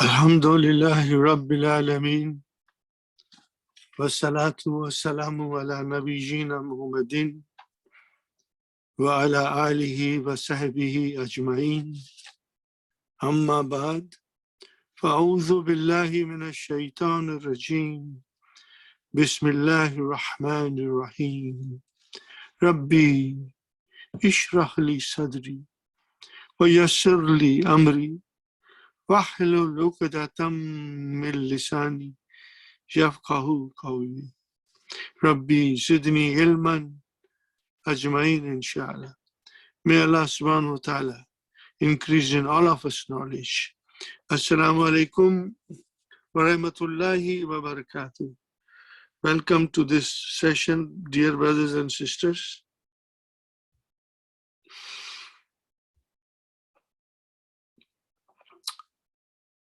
Alhamdulillahi Rabbil Alameen. Wassalatu wassalamu ala nabiyyina Muhammadin wa ala alihi wa sahbihi ajma'in. Amma ba'd. Fa'udhu billahi minash shaitanir rajim. Bismillahir rahmanir rahim. Rabbi ishrah li sadri wa yassir li amri wahlul 'uqdatam min lisani yafqahu qawli. Rabbi zidni ilman ajma'in inshallah. May Allah subhanahu wa ta'ala increase in all of us knowledge. Assalamu alaikum wa rahmatullahi wa barakatuh. Welcome to this session, dear brothers and sisters.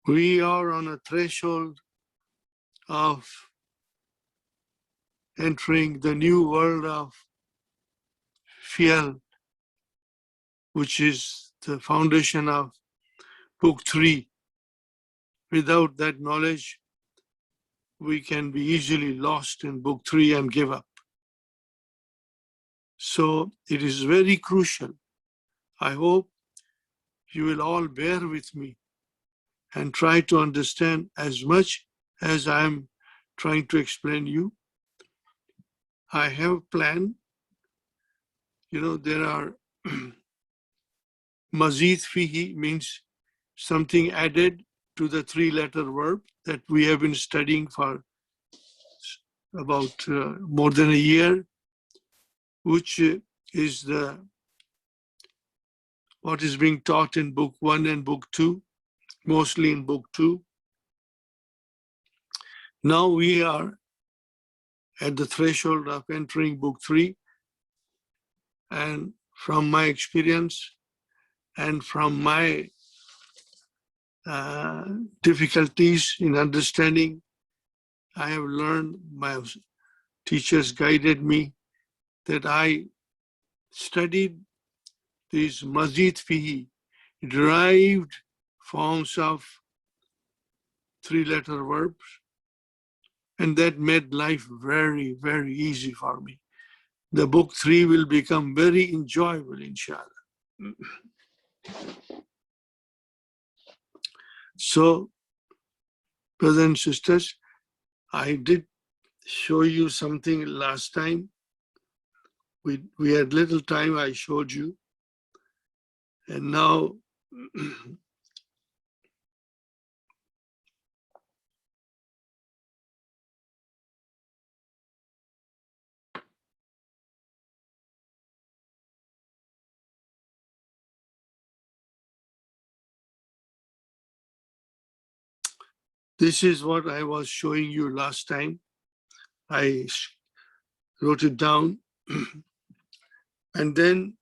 We are on a threshold of entering the new world of field, which is the foundation of Book 3. Without that knowledge, we can be easily lost in Book 3 and give up. So it is very crucial. I hope you will all bear with me and try to understand as much as I am trying to explain you. I have planned, there are mazid fihi means something added to the three-letter verb that we have been studying for about more than a year, which is what is being taught in Book 1 and Book 2, mostly in Book 2. Now we are at the threshold of entering Book 3, and from my experience and from my difficulties in understanding, I have learned, my teachers guided me, that I studied these mazid fihi, derived forms of three-letter verbs, and that made life very, very easy for me. The Book 3 will become very enjoyable, inshallah. So, brothers and sisters, I did show you something last time. We had little time, I showed you. And now, this is what I was showing you last time. I wrote it down. And then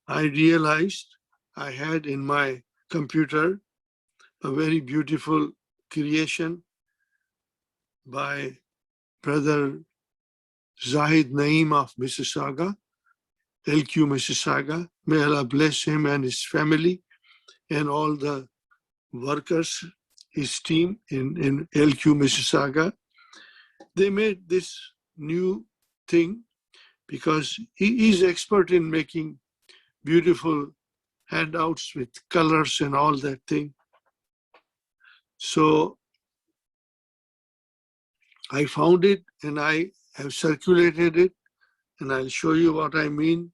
I realized I had in my computer a very beautiful creation by Brother Zahid Naeem of Mississauga, LQ Mississauga. May Allah bless him and his family and all the workers, his team in LQ Mississauga. They made this new thing because he is expert in making beautiful handouts with colors and all that thing. So I found it and I have circulated it, and I'll show you what I mean.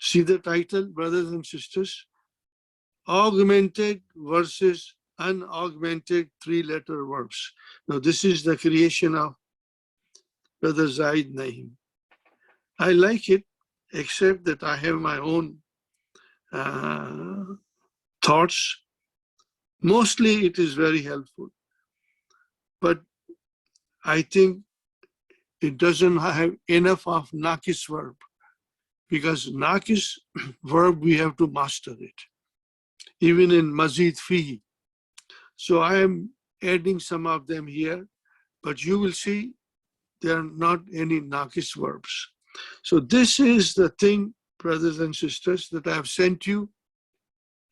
See the title, brothers and sisters? Augmented versus unaugmented three-letter verbs. Now this is the creation of Brother Zahid Naeem. I like it, except that I have my own thoughts. Mostly it is very helpful. But I think it doesn't have enough of nakis verb, because nakis verb, we have to master it, even in mazid fihi. So I am adding some of them here, but you will see there are not any nakis verbs. So this is the thing, brothers and sisters, that I have sent you.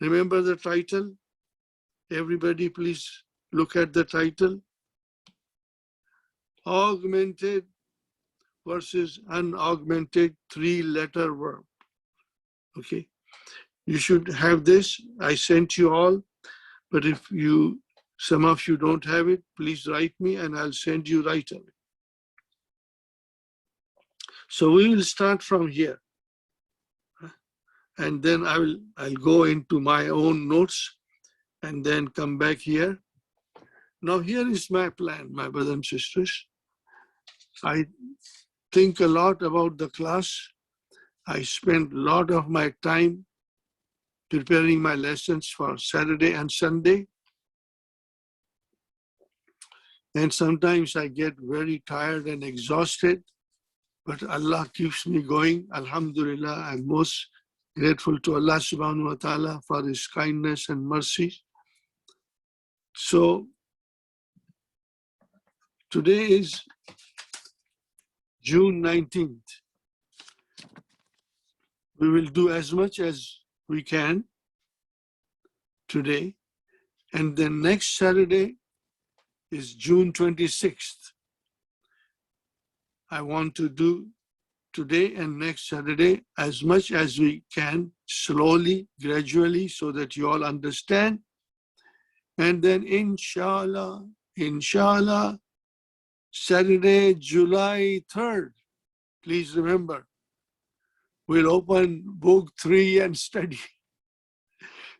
Remember the title? Everybody please look at the title. Augmented versus unaugmented three-letter verb. Okay, you should have this. I sent you all, but if some of you don't have it, please write me and I'll send you right away. So we will start from here, and then I'll go into my own notes and then come back here. Now here is my plan, my brothers and sisters. I think a lot about the class. I spend a lot of my time preparing my lessons for Saturday and Sunday. And sometimes I get very tired and exhausted, but Allah keeps me going. Alhamdulillah, I'm most grateful to Allah subhanahu wa ta'ala for His kindness and mercy. So today is June 19th. We will do as much as we can today. And then next Saturday is June 26th. I want to do today and next Saturday as much as we can, slowly, gradually, so that you all understand. And then inshallah, Saturday, July 3rd, please remember, we'll open book 3 and study.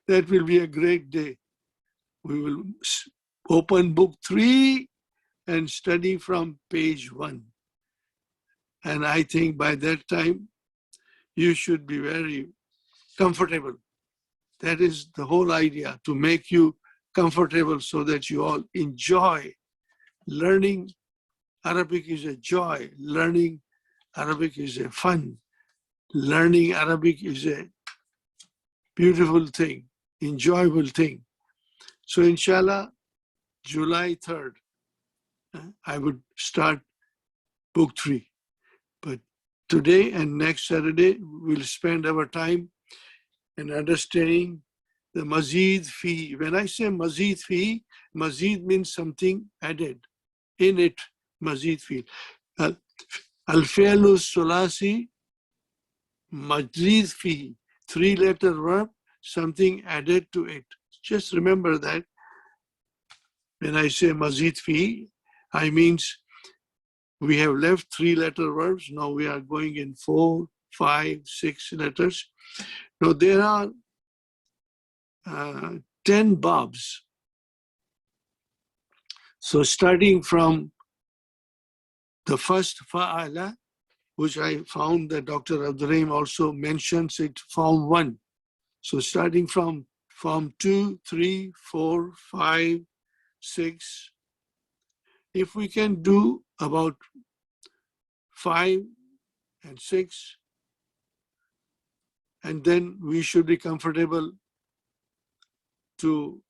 That will be a great day. We will open book 3 and study from page 1. And I think by that time, you should be very comfortable. That is the whole idea, to make you comfortable so that you all enjoy. Learning Arabic is a joy. Learning Arabic is a fun. Learning Arabic is a beautiful thing, enjoyable thing. So inshallah, July 3rd, I would start book 3. But today and next Saturday, we'll spend our time in understanding the mazid fi. When I say mazid fi, mazid means something added. In it, mazid fi. Al-fi'lu sulasi, mazid fi. 3-letter verb, something added to it. Just remember that. When I say mazid fi, I means we have left 3-letter verbs. Now we are going in 4, 5, 6 letters. Now there are 10 babs. So starting from the first fa'ala, which I found that Dr. Abdurrahim also mentions it, form 1. So starting from form 2, 3, 4, 5, 6, if we can do about 5 and 6, and then we should be comfortable to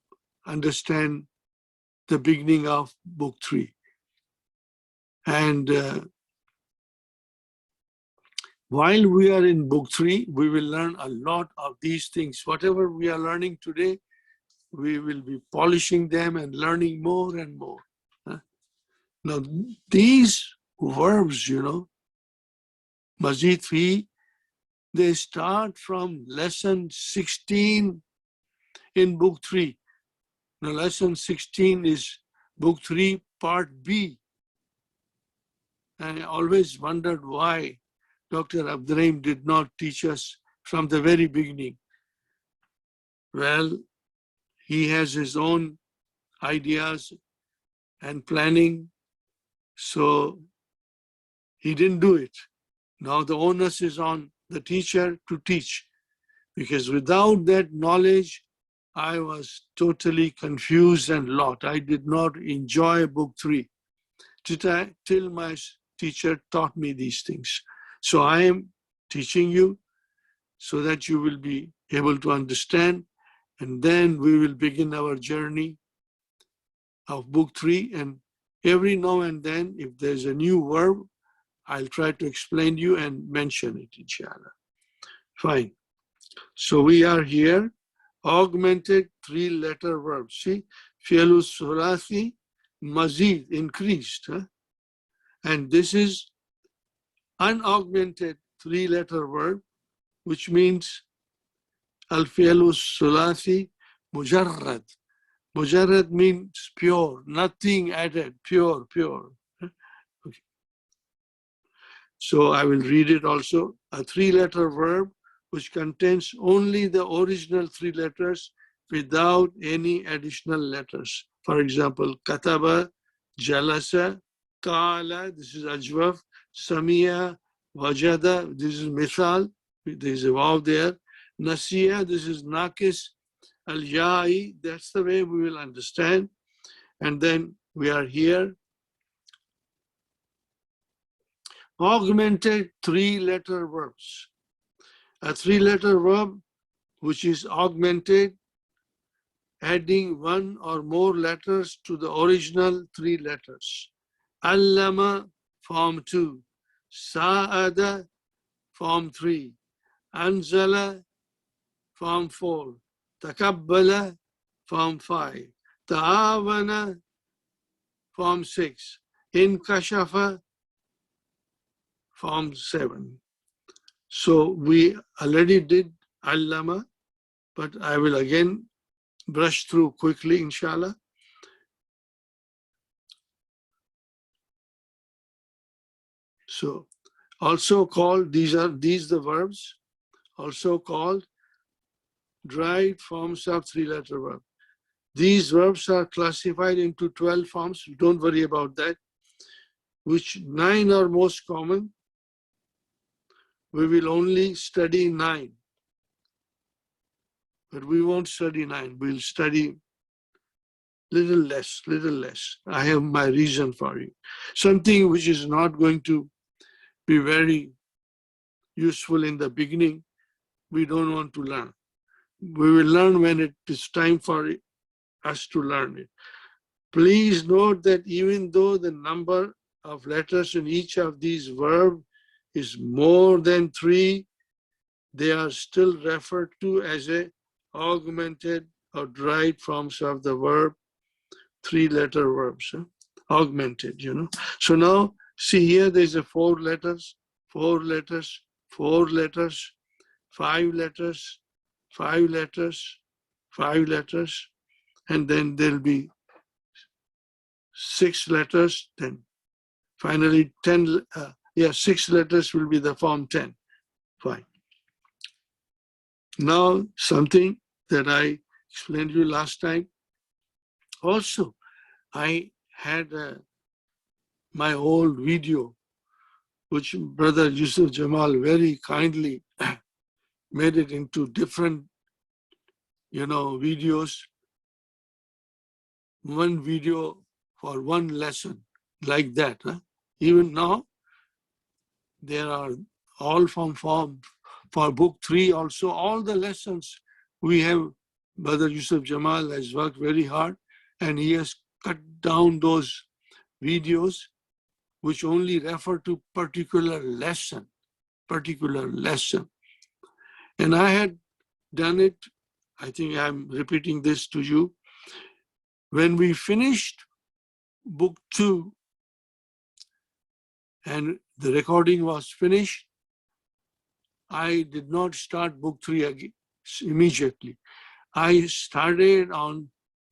understand the beginning of book 3. And while we are in book 3, we will learn a lot of these things. Whatever we are learning today, we will be polishing them and learning more and more. Now, these verbs, mazid fi, they start from lesson 16 in book 3. Now, lesson 16 is book 3, part B. And I always wondered why Dr. Abdurrahim did not teach us from the very beginning. Well, he has his own ideas and planning, so he didn't do it. Now the onus is on the teacher to teach, because without that knowledge, I was totally confused and lost. I did not enjoy book 3. till my teacher taught me these things. So I am teaching you so that you will be able to understand, and then we will begin our journey of book 3. And every now and then, if there's a new verb, I'll try to explain you and mention it, inshallah. Fine. So we are here, augmented 3-letter verbs. See, fi'lu thulathi, mazid, increased. Huh? And this is unaugmented 3-letter verb, which means al-fi'lu thulathi mujarrad. Mujarrad means pure, nothing added, pure, pure. Okay. So I will read it also. A 3-letter verb which contains only the original 3 letters without any additional letters. For example, kataba, jalasa, qala, this is ajwaf, samiya, wajada, this is mithal, there is a vav there, nasiya, this is nakis, al-ya'i, that's the way we will understand. And then we are here. Augmented 3-letter verbs. A 3-letter verb which is augmented, adding 1 or more letters to the original 3 letters. Allama, form 2. Sa'ada, form 3. Anzala, form 4. Takabbala, form 5. Ta'awana, form 6. Inkashafa, form 7. So we already did allama, but I will again brush through quickly, inshallah. So also called, these the verbs, also called derived forms of 3-letter verb. These verbs are classified into 12 forms, don't worry about that, which 9 are most common. We will only study 9. But we won't study 9. We'll study little less, little less. I have my reason for you. Something which is not going to be very useful in the beginning, we don't want to learn. We will learn when it is time for us to learn it. Please note that even though the number of letters in each of these verbs is more than 3, they are still referred to as a augmented or derived forms of the verb, 3-letter verbs, augmented, you know. So now, see here, there's a 4 letters, 4 letters, 4 letters, 5 letters, 5 letters, 5 letters, and then there'll be 6 letters, then finally 10, 6 letters will be the form 10. Fine. Now, something that I explained to you last time. Also, I had my old video, which Brother Yusuf Jamal very kindly made it into different, videos. One video for one lesson, like that. Huh? Even now, there are all from form. For book 3 also, all the lessons we have, Brother Yusuf Jamal has worked very hard, and he has cut down those videos which only refer to particular lesson. And I had done it, I think I'm repeating this to you. When we finished book 2 and the recording was finished, I did not start book 3 again immediately. I started on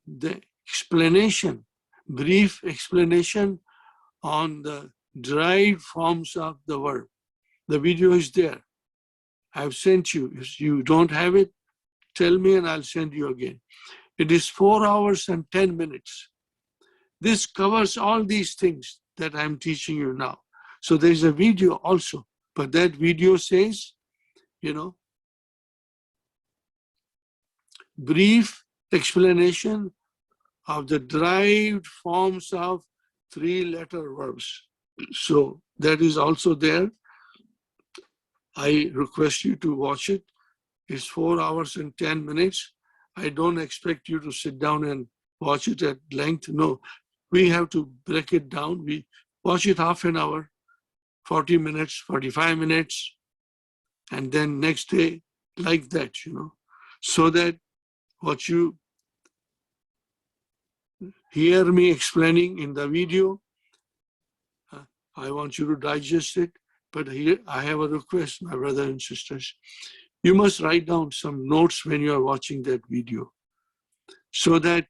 the explanation, brief explanation on the derived forms of the verb. The video is there. I've sent you. If you don't have it, tell me and I'll send you again. It is 4 hours and 10 minutes. This covers all these things that I'm teaching you now. So there's a video also, but that video says, brief explanation of the derived forms of 3-letter verbs. So that is also there. I request you to watch it. It's 4 hours and 10 minutes. I don't expect you to sit down and watch it at length. No, we have to break it down. We watch it half an hour, 40 minutes, 45 minutes, and then next day like that, so that what you hear me explaining in the video, I want you to digest it. But here I have a request, my brothers and sisters. You must write down some notes when you are watching that video so that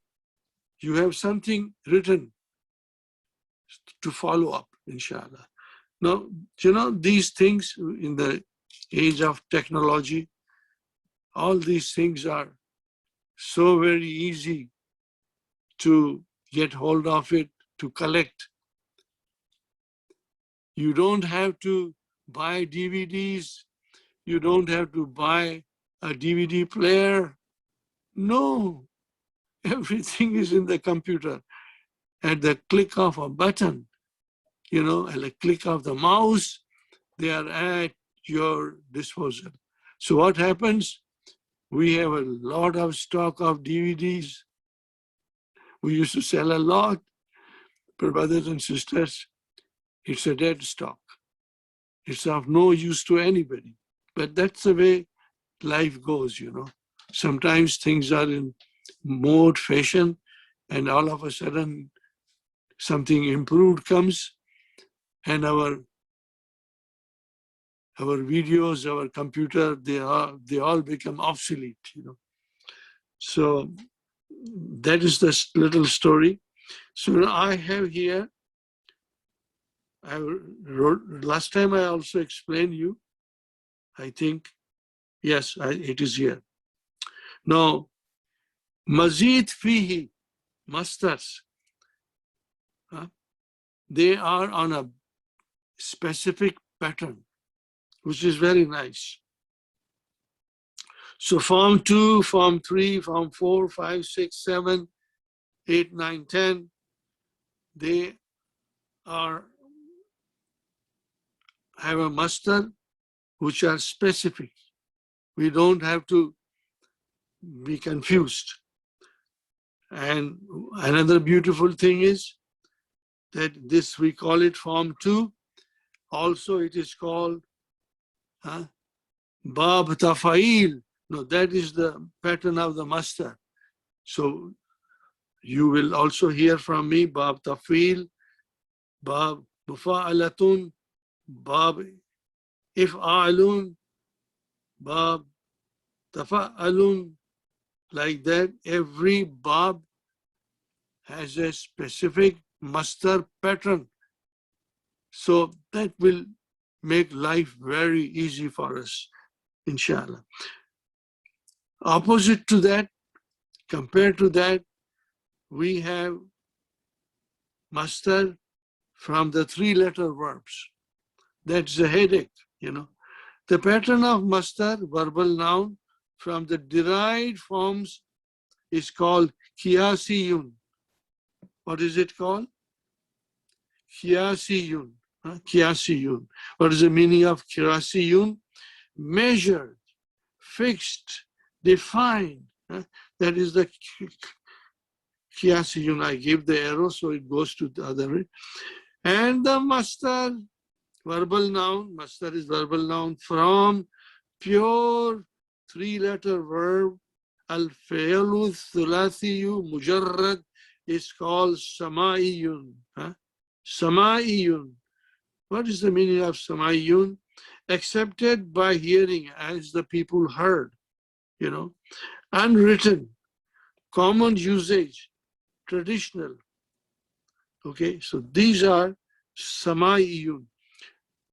you have something written to follow up, inshallah. Now, these things in the age of technology, all these things are so very easy to get hold of it, to collect. You don't have to buy DVDs. You don't have to buy a DVD player. No, everything is in the computer. At the click of a button, at the click of the mouse, they are at your disposal. So what happens? We have a lot of stock of DVDs. We used to sell a lot, but brothers and sisters, it's a dead stock. It's of no use to anybody. But that's the way life goes, Sometimes things are in mode, fashion, and all of a sudden something improved comes, and our videos, our computer, they all become obsolete, So that is the little story. So I have here, I wrote, last time I also explained you, I think, yes, it is here. Now, mazid fihi, masters, they are on a specific pattern, which is very nice. So form 2, form 3, form 4, 5, 6, 7, 8, 9, 10, they have a master which are specific. We don't have to be confused. And another beautiful thing is that this, we call it form 2. Also it is called Bab Tafail. No, that is the pattern of the master. So you will also hear from me Bab Tafil, Bab Mufa'alatun, Bab If'alun, Bab Tafa'alun, like that. Every Bab has a specific master pattern. So that will make life very easy for us, inshallah. Opposite to that, compared to that, we have master from the 3-letter verbs. That's a headache, The pattern of master, verbal noun, from the derived forms is called qiyasiyun. What is it called? Qiyasiyun. Qiyasiyun. What is the meaning of qiyasiyun? Measured, fixed, defined. That is the qiyasiyun. I give the arrow so it goes to the other way. And the master, verbal noun, master is verbal noun from pure 3-letter verb. Al-fi'lu thulathiyu mujarrad is called sama'iyun. Sama'iyun. What is the meaning of sama'iyun? Accepted by hearing, as the people heard, Unwritten, common usage, traditional. Okay, so these are sama'iyun.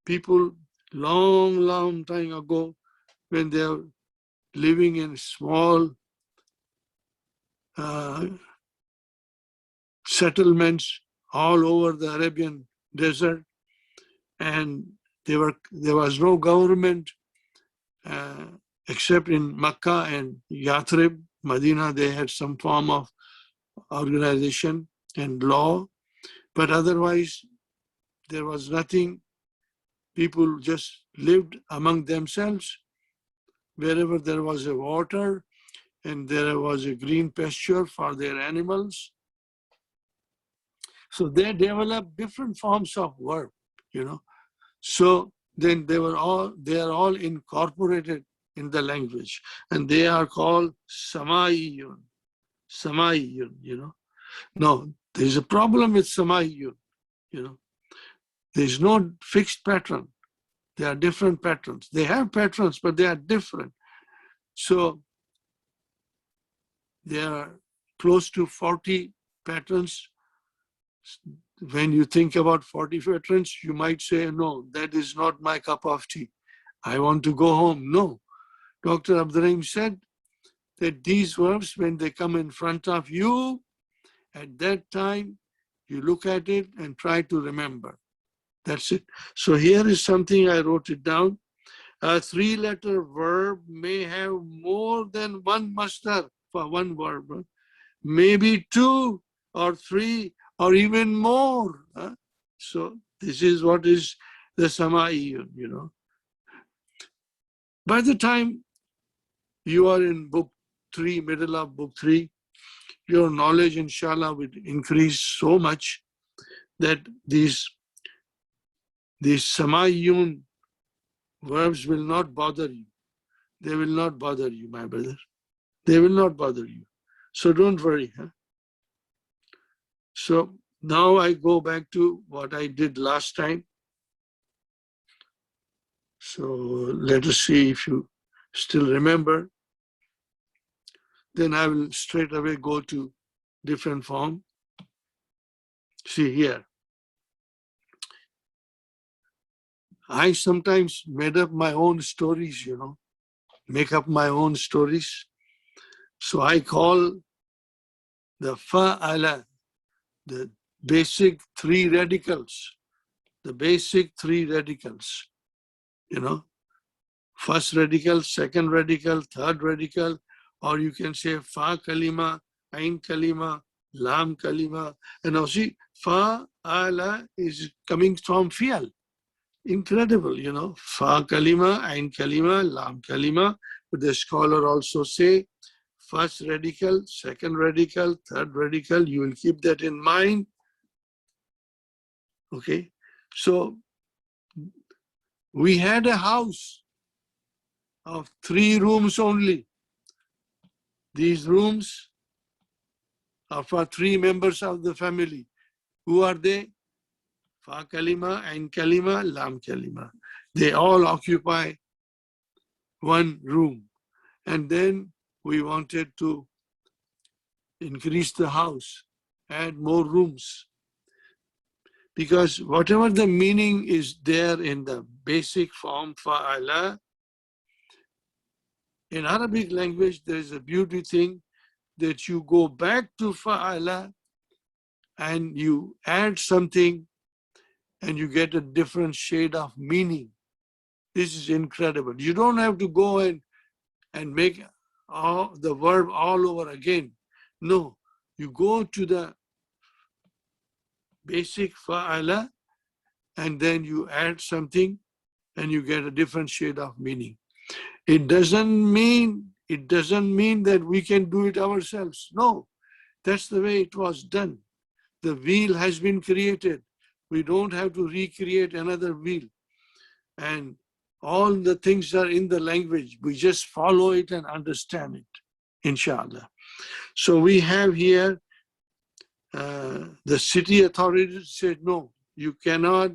People long time ago, when they are living in small settlements all over the Arabian desert, and there was no government except in Mecca and Yathrib, Madina. They had some form of organization and law, But otherwise, there was nothing. People just lived among themselves. Wherever there was a water and there was a green pasture for their animals. So they developed different forms of verb, you know. So then they are all incorporated in the language, and they are called Samayiyun. Samayiyun, you know. No, there's a problem with Samayiyun, you know. There's no fixed pattern. There are different patterns. They have patterns, but they are different. So there are close to 40 patterns. When you think about 40 patterns, you might say, no, that is not my cup of tea. I want to go home. No. Dr. Abdurrahim said that these verbs, when they come in front of you, at that time, you look at it and try to remember. That's it. So here is something I wrote it down. A three-letter verb may have more than one masdar for one verb. Maybe two or three or even more. So this is what is the Sama'iyun, you know. By the time you are in book 3, middle of book 3, your knowledge, inshallah, will increase so much that these Sama'iyun verbs will not bother you. They will not bother you, my brother. They will not bother you. So don't worry. So now I go back to what I did last time. So let us see if you still remember. Then I will straight away go to different form. See here. I sometimes made up my own stories, you know, make up my own stories. So I call the fa'ala, the basic three radicals, the basic three radicals, you know, first radical, second radical, third radical, or you can say fa kalima, ain kalima, lam kalima. And now see, fa'ala is coming from fi'al. Incredible, you know, fa kalima, ain kalima, lam kalima. But the scholar also say first radical, second radical, third radical. You will keep that in mind. Okay, so we had a house of 3 rooms only. These rooms are for 3 members of the family. Who are they? Fa kalima, ain kalima, lam kalima. They all occupy 1 room. And then we wanted to increase the house, add more rooms. Because whatever the meaning is there in the basic form fa'ala, in Arabic language, there is a beauty thing that you go back to fa'ala and you add something and you get a different shade of meaning. This is incredible. You don't have to go and make the verb all over again. No, you go to the basic fa'ala and then you add something and you get a different shade of meaning. It doesn't mean that we can do it ourselves. No, that's the way it was done. The wheel has been created. We don't have to recreate another wheel. And all the things are in the language. We just follow it and understand it, inshallah. So we have here, the city authorities said, no, you cannot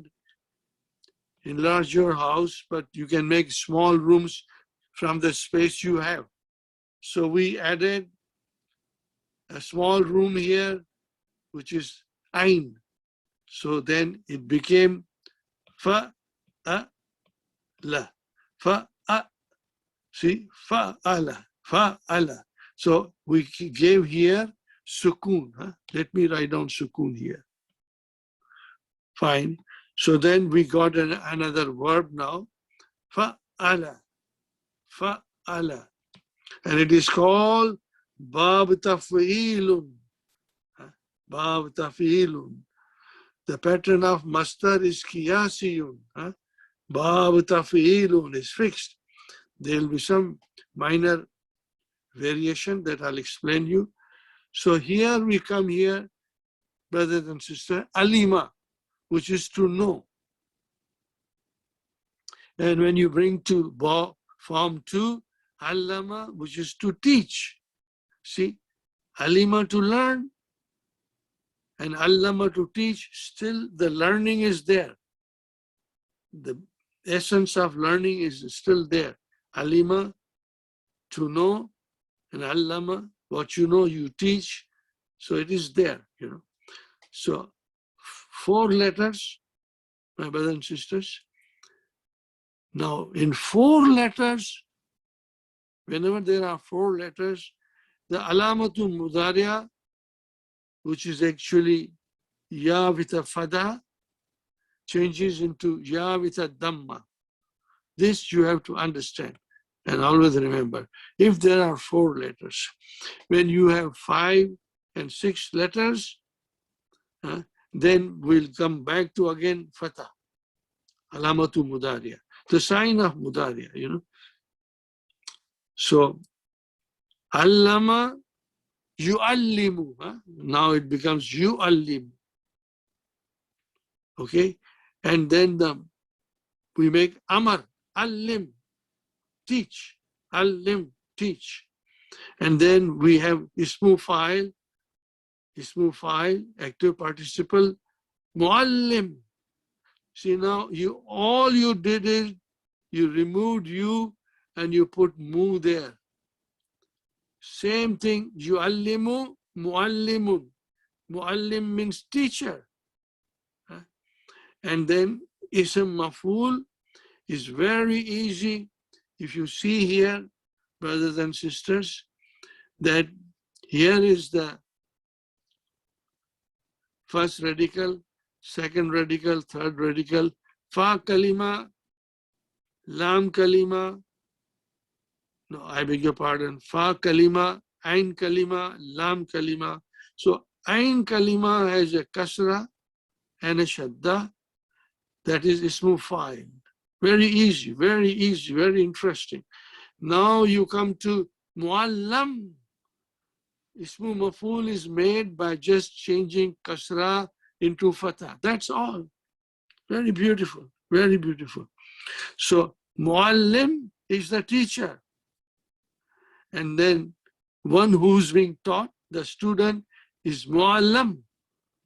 enlarge your house, but you can make small rooms from the space you have. So we added a small room here, which is ain. So then it became fa'ala. Fa'ala. See, fa'ala. Fa'ala. So we gave here sukun. Let me write down sukun here. Fine. So then we got another verb now. Fa'ala. Fa'ala. And it is called bab taf'ilun. Bab taf'ilun. The pattern of masdar is qiyasiyun. Bab taf'ilun is fixed. There will be some minor variation that I'll explain you. So here we come here, brothers and sisters, alima, which is to know. And when you bring to form 2, allama, which is to teach. See, alima to learn and allama to teach, still the learning is there. The essence of learning is still there. Alima, to know, and allama, what you know, you teach. So it is there, you know. So 4 letters, my brothers and sisters. Now, in 4 letters, whenever there are 4 letters, the alamatul mudariya, which is actually ya with a fada, changes into ya with a dhamma. This you have to understand and always remember. If there are 4 letters, when you have 5 and 6 letters, then we'll come back to again fatah, alamatul mudariya, the sign of mudariya, you know. So, allama yu'allimu. Now it becomes yu'allim. Okay? And then we make amar, allim, teach, allim, teach. And then we have ismu fa'il, active participle, muallim. See now, all you did is you removed you and you put mu there. Same thing, yu'allimu, muallimun. Muallim means teacher. And then ism maf'ul is very easy. If you see here, brothers and sisters, that here is the first radical, second radical, third radical, fa kalima, lam kalima, no, I beg your pardon, fa kalima, ain kalima, lam kalima. So ain kalima has a kasra and a shadda, that is ismu fa'il. Very easy, very interesting. Now you come to muallam. Ismu maf'ul is made by just changing kasra into fatah. That's all. Very beautiful, very beautiful. So muallim is the teacher. And then one who's being taught, the student, is muallam.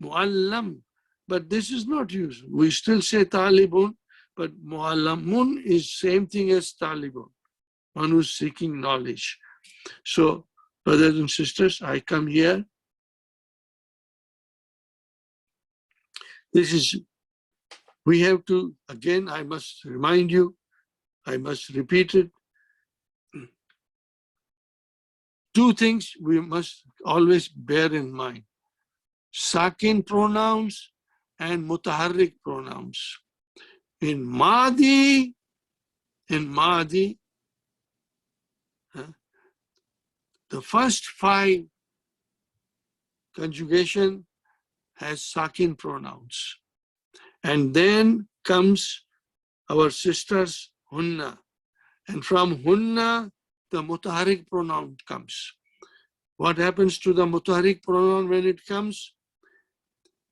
Muallam. But this is not used. We still say talibun, but muallamun is same thing as talibun, one who's seeking knowledge. So, brothers and sisters, I come here. We have to, again, I must remind you, I must repeat it. 2 things we must always bear in mind. Sakin pronouns and mutaharrik pronouns. In Madi, the first 5 conjugation has Sakin pronouns. And then comes our sisters, Hunna. And from Hunna, the mutaharrik pronoun comes. What happens to the mutaharrik pronoun when it comes?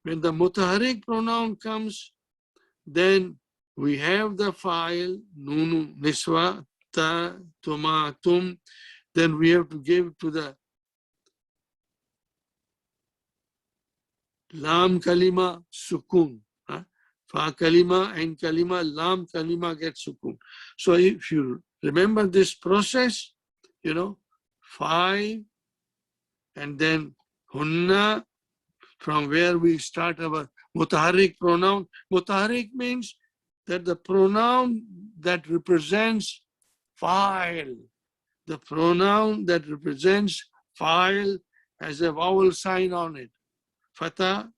When the mutaharrik pronoun comes, then we have the file, nunu, niswa, ta, tuma, tum. Then we have to give to the lam kalima sukun. Fa kalima and kalima, lam kalima gets sukun. So if you remember this process, 5 and then hunna, from where we start our mutaharrik pronoun. Mutaharrik means that the pronoun that represents file, the pronoun that represents file has a vowel sign on it. Fatha,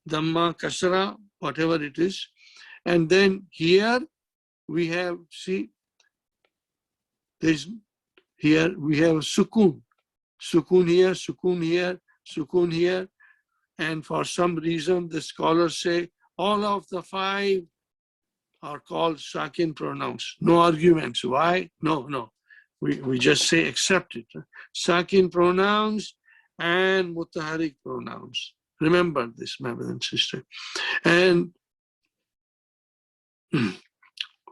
dhamma, kasra, whatever it is. And then here we have, here we have sukun. Sukun here, sukun here, sukun here. And for some reason, the scholars say all of the 5 are called sakin pronouns. No arguments. Why? No. We just say accept it. Sakin pronouns and mutaharik pronouns. Remember this, my brother and sister. And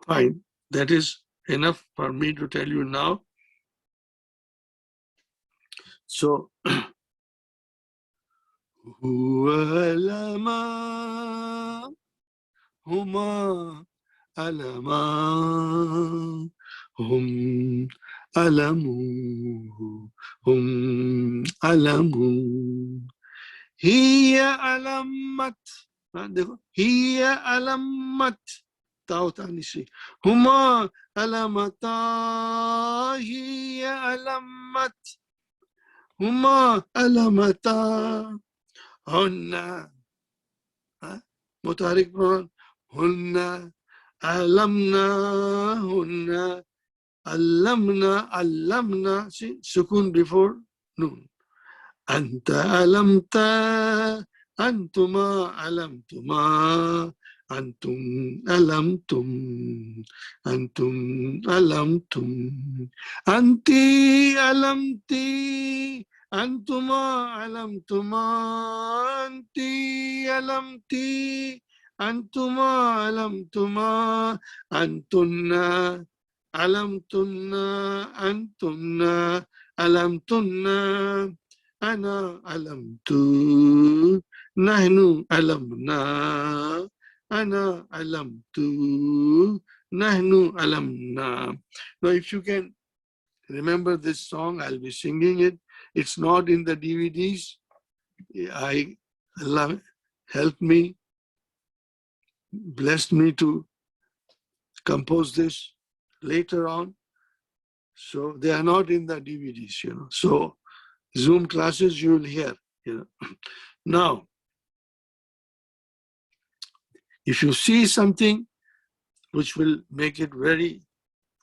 fine, that is enough for me to tell you now. So, huwa lama huma alama hum alamu hum alamu hiya alamat. देखो hiya alamat ताओ तानिसी हुमा अलमता हिया अलमत हुमा अलमता हुन्ना मुतारिक pronoun हुन्ना अलमना हुन्ना allamna see sukun before noon anta alamta antuma alamtuma antum alamtum antum alamtum anti alamti antuma alamtuma anti alamti antuma alamtuma antunna alamtunna antunna alamtunna ana alamtu nahnu alamna ana alamtu nahnu alamna. Now if you can remember this song, I'll be singing it. It's not in the DVDs. Allah helped me, blessed me to compose this later on. So they are not in the DVDs, So Zoom classes you will hear, Now, if you see something which will make it very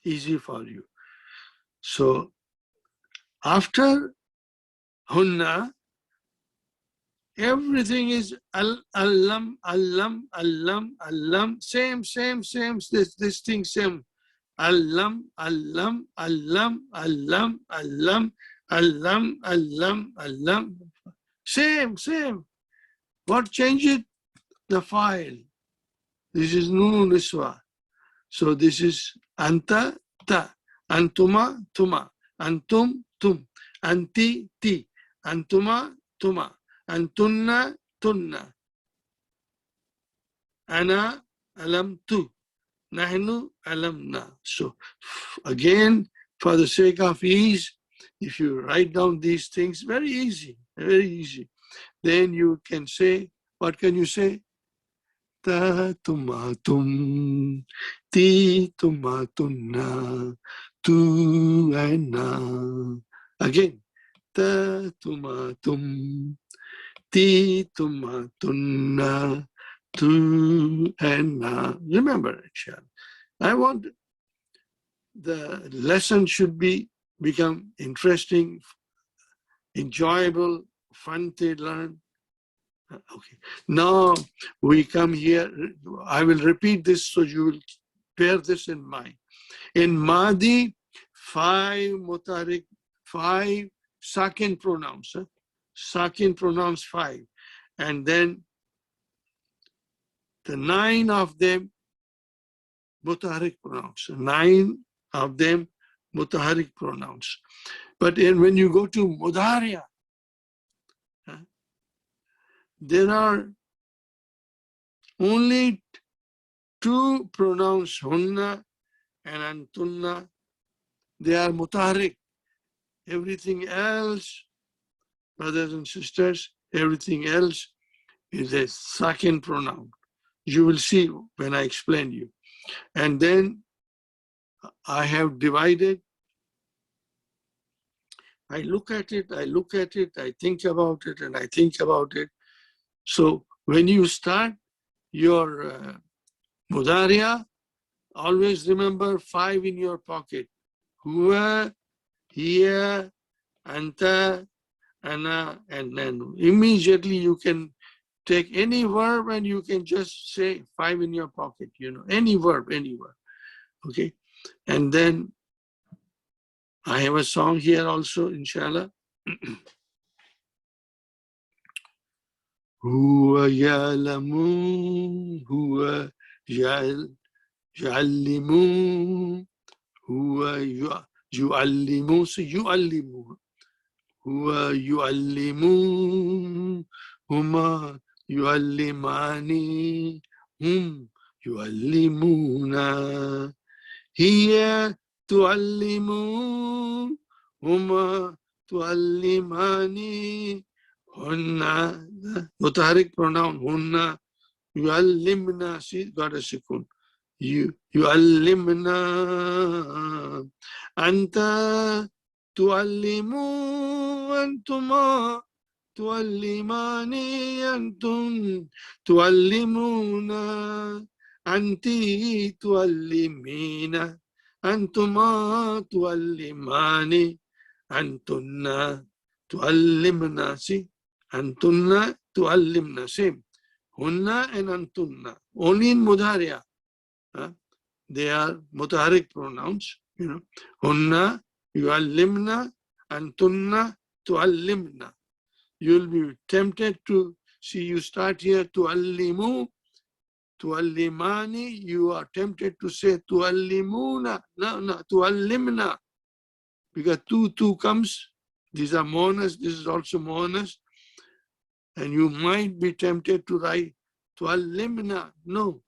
easy for you. So after hunna, everything is allam, same, this thing, same. Allam. Same. What changed it? The file. This is nunu niswa. So this is anta, ta, antuma, tuma, antum, tum, anti, ti, antuma, tuma, antunna, tunna, ana, alam, tu, nahnu, alamna. So again, for the sake of ease, if you write down these things, very easy, then you can say, what can you say? Ta tumatum, ti tumatunna, tu and na. Again, ta tumatum, ti tumatunna, tu and na. Remember it, Shah. I want the lesson should become interesting, enjoyable, fun to learn. Okay. Now we come here. I will repeat this so you will bear this in mind. In Madi, 5 mutarik, 5 sakin pronouns. Sakin pronouns 5. And then the 9 of them mutaharik pronouns. 9 of them mutaharik pronouns. But when you go to Mudhariya, there are only 2 pronouns, hunna and antunna. They are mutaharik. Everything else, brothers and sisters, everything else is a sakin pronoun. You will see when I explain you. And then I have divided. I look at it, I think about it, and I think about it. So when you start your Mudhariya, always remember 5 in your pocket. Huwa, hiya, anta, ana, and nanu. Immediately you can take any verb and you can just say 5 in your pocket, any verb, okay? And then I have a song here also, inshallah. Huwa ya'lamu, huwa ya'allimu, huwa yu'allimu, so yu'allimu. Huwa yu'allimu, huma yu'allimani, hum yu'allimuna. Hiya tu'allimu, huma tu'allimani, hunna, mutaharik pronoun, hunna yu'allimna, see, got a sukun. Yu'allimna, anta tu'allimu, antuma tu'allimani, antum tu'allimuna, anti tu'allimina, antuma tu'allimani, antunna tu'allimna, see, antunna tu'allimna, same. Hunna and antunna, only in mudhariya. They are mutaharik pronouns, Hunna yu'allimna, antunna tu'allimna. You'll be tempted to see, you start here tu'allimu, tu'allimani, you are tempted to say tu'allimuna, no, tu'allimna, because two comes, these are monas, this is also monas, and you might be tempted to write tu'allimna, no,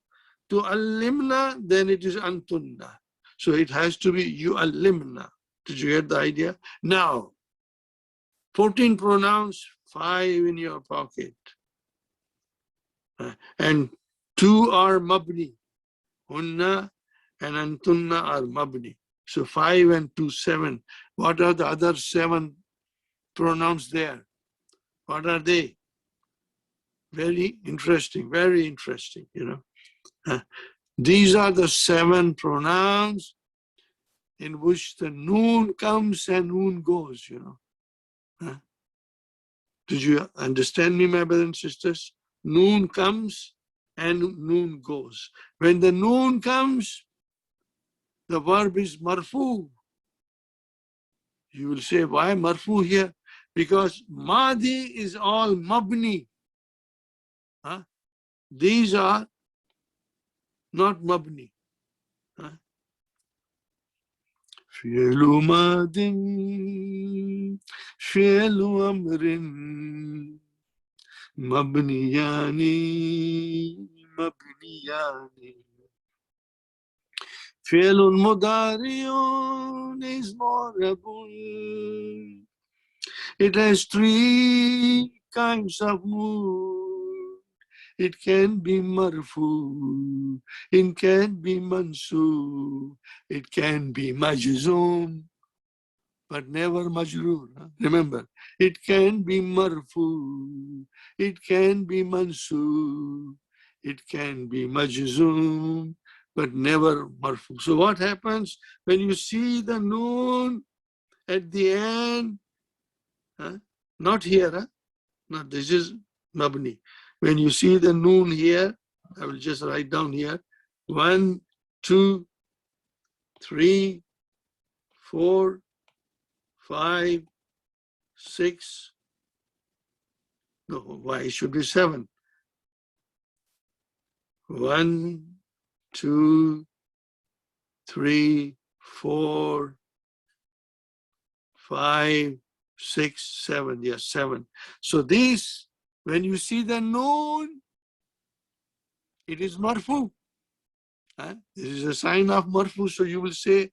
tu'allimna, then it is antunna. So it has to be yu'allimna. Did you get the idea? Now, 14 pronouns, 5 in your pocket. And 2 are mabni. Hunna and antunna are mabni. So 5 and 2, 7. What are the other 7 pronouns there? What are they? Very interesting, These are the 7 pronouns in which the noon comes and noon goes, Did you understand me, my brothers and sisters? Noon comes and noon goes. When the noon comes, the verb is marfu. You will say, why marfu here? Because madi is all mabni. These are not mabni. فعل ماض فعل أمر مبنيان فعل مضارع is معرب. It has 3 kinds of mood. It can be marfu, it can be mansub, it can be majzoom, but never majroor. Remember, it can be marfu, it can be mansub, it can be majzoom, but never marfu. So what happens when you see the noon at the end? Not here, no, this is mabni. When you see the noon here, I will just write down here, 1, 2, 3, 4, 5, 6. No, why it should be 7? 1, 2, 3, 4, 5, 6, 7. Yes, 7. So these, when you see the noon, it is marfu. This is a sign of marfu. So you will say,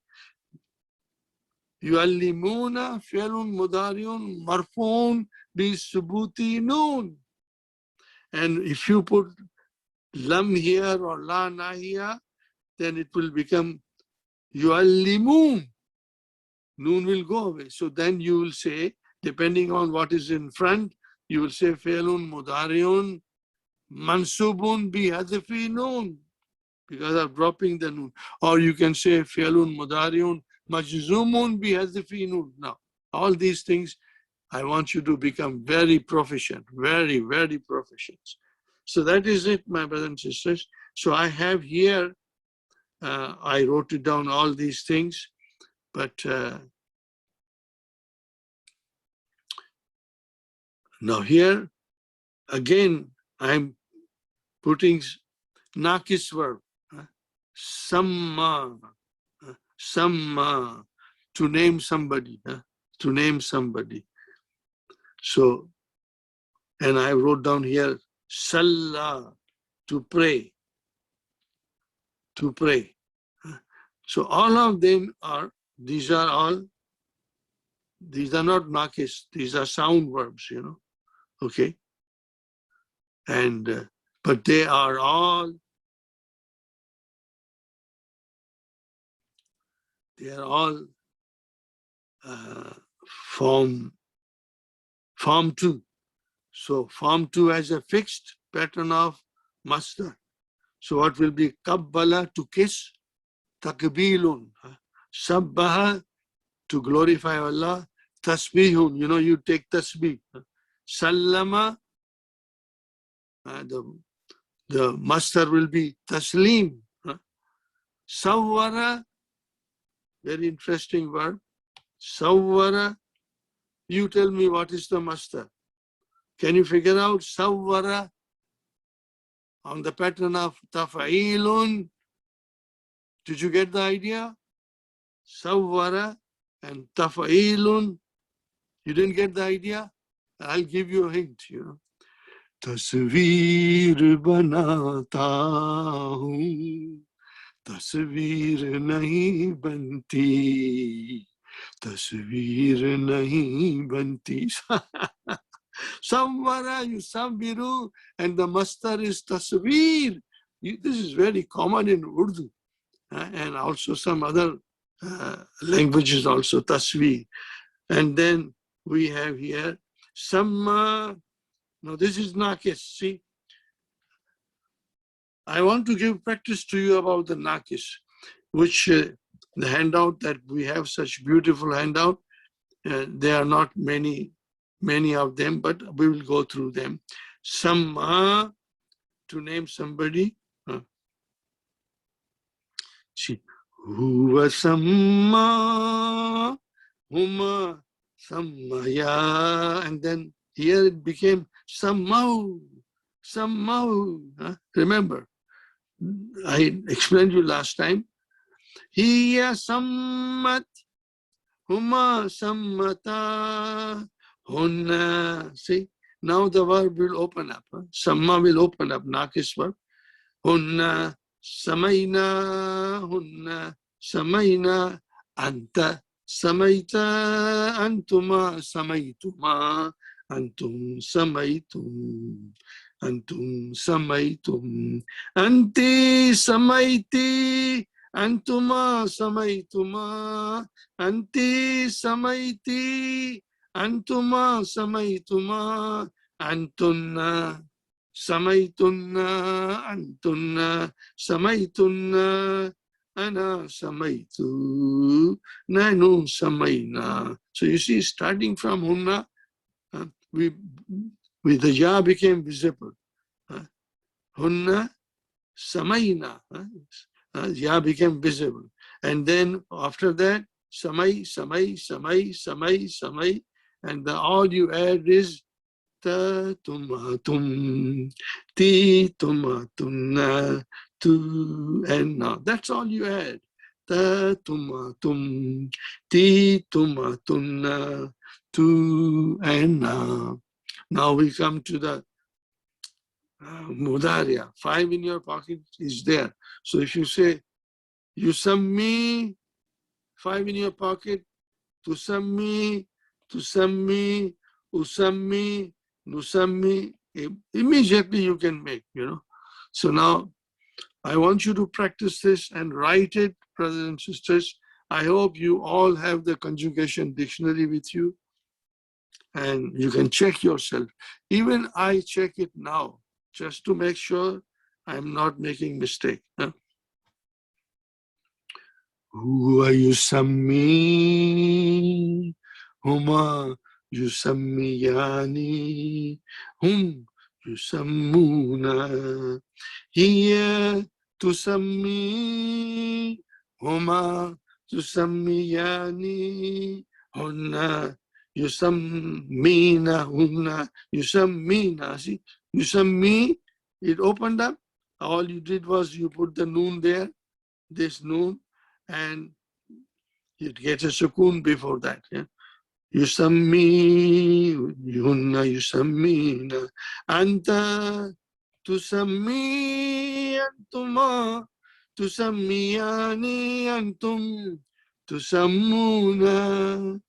yu'allimuna fi'lun mudari'un marfu'un bi subuti noon. And if you put lam here or la nahiya, then it will become yu'allimun. Noon will go away. So then you will say, depending on what is in front, you will say fi'lun mudari'un mansubun bi hadfi noon, because of dropping the noon. Or you can say fi'lun mudari'un majzumun bi hadfi noon. Now, all these things, I want you to become very proficient, very proficient. So that is it, my brothers and sisters. So I have here, I wrote it down, all these things, but now here, again, I'm putting nakis verb, samma, samma, to name somebody, to name somebody. So, and I wrote down here, Salah, to pray, to pray. So all of them are, these are not nakis, these are sound verbs, you know, okay? And, but they are all form 2. So form 2 has a fixed pattern of masdar. So what will be kabbala, to kiss, takbilun, sabbaha, to glorify Allah, tasbihun, you know, you take tasbih, sallama, the masdar will be taslim, sawwara, very interesting word, sawwara, you tell me what is the masdar. Can you figure out sawwara on the pattern of tafa'ilun? Did you get the idea? Sawwara and tafa'ilun. You didn't get the idea? I'll give you a hint, you know. Tasveer banata hoon, tasveer nahi banti, tasveer nahi banti. Samvara, you samviru, and the mastar is tasveer. This is very common in Urdu, and also some other languages also, tasveer. And then we have here samma. Now this is nakis. See, I want to give practice to you about the nakis, which the handout that we have, such beautiful handout. There are not many of them, but we will go through them. Samma, to name somebody. See, huwa samma, huma sammaya, and then here it became sammau, sammau. Remember, I explained you last time. Hiya sammat, huma sammata, hunna. See, now the verb will open up. Samma will open up, nakis verb. Hunna samayna, hunna samayna, anta samaita, antuma samaituma, antum samaitum, antum samaitum, anti samaiti, antuma samaituma, anti samaiti, antuma samaituma, antunna samaitunna, antunna samaitunna, ana samaitu, nanu samaina. So you see, starting from hunna, with the ya became visible. Hunna samaina, ya became visible. And then after that, samai, samai, samai, samai, samai, and all you add is ta tumatum, ti tumatunna, tu, and now. That's all you add. Ta tumatum, ti tumatunna, tu, and now. Now we come to the mudaria. 5 in your pocket is there. So if you say, yusammi, 5 in your pocket, tusammi, tusammi, usammi, nusammi, immediately you can make, you know. So now I want you to practice this and write it, brothers and sisters. I hope you all have the conjugation dictionary with you and you can check yourself. Even I check it now just to make sure I'm not making mistake. Huwa yusammi, huma yusammiyani, hum yusammuna. Hiya tusammi. Huma tusammiyani. Hunna yusammina. Hunna yusammina. See, yusammi, it opened up. All you did was you put the noon there, this noon, and you'd get a sukoon before that. Yeah? Yusammi, hunna yusammina. Anta tusammi, antuma tusammiyani, antum tusammuna.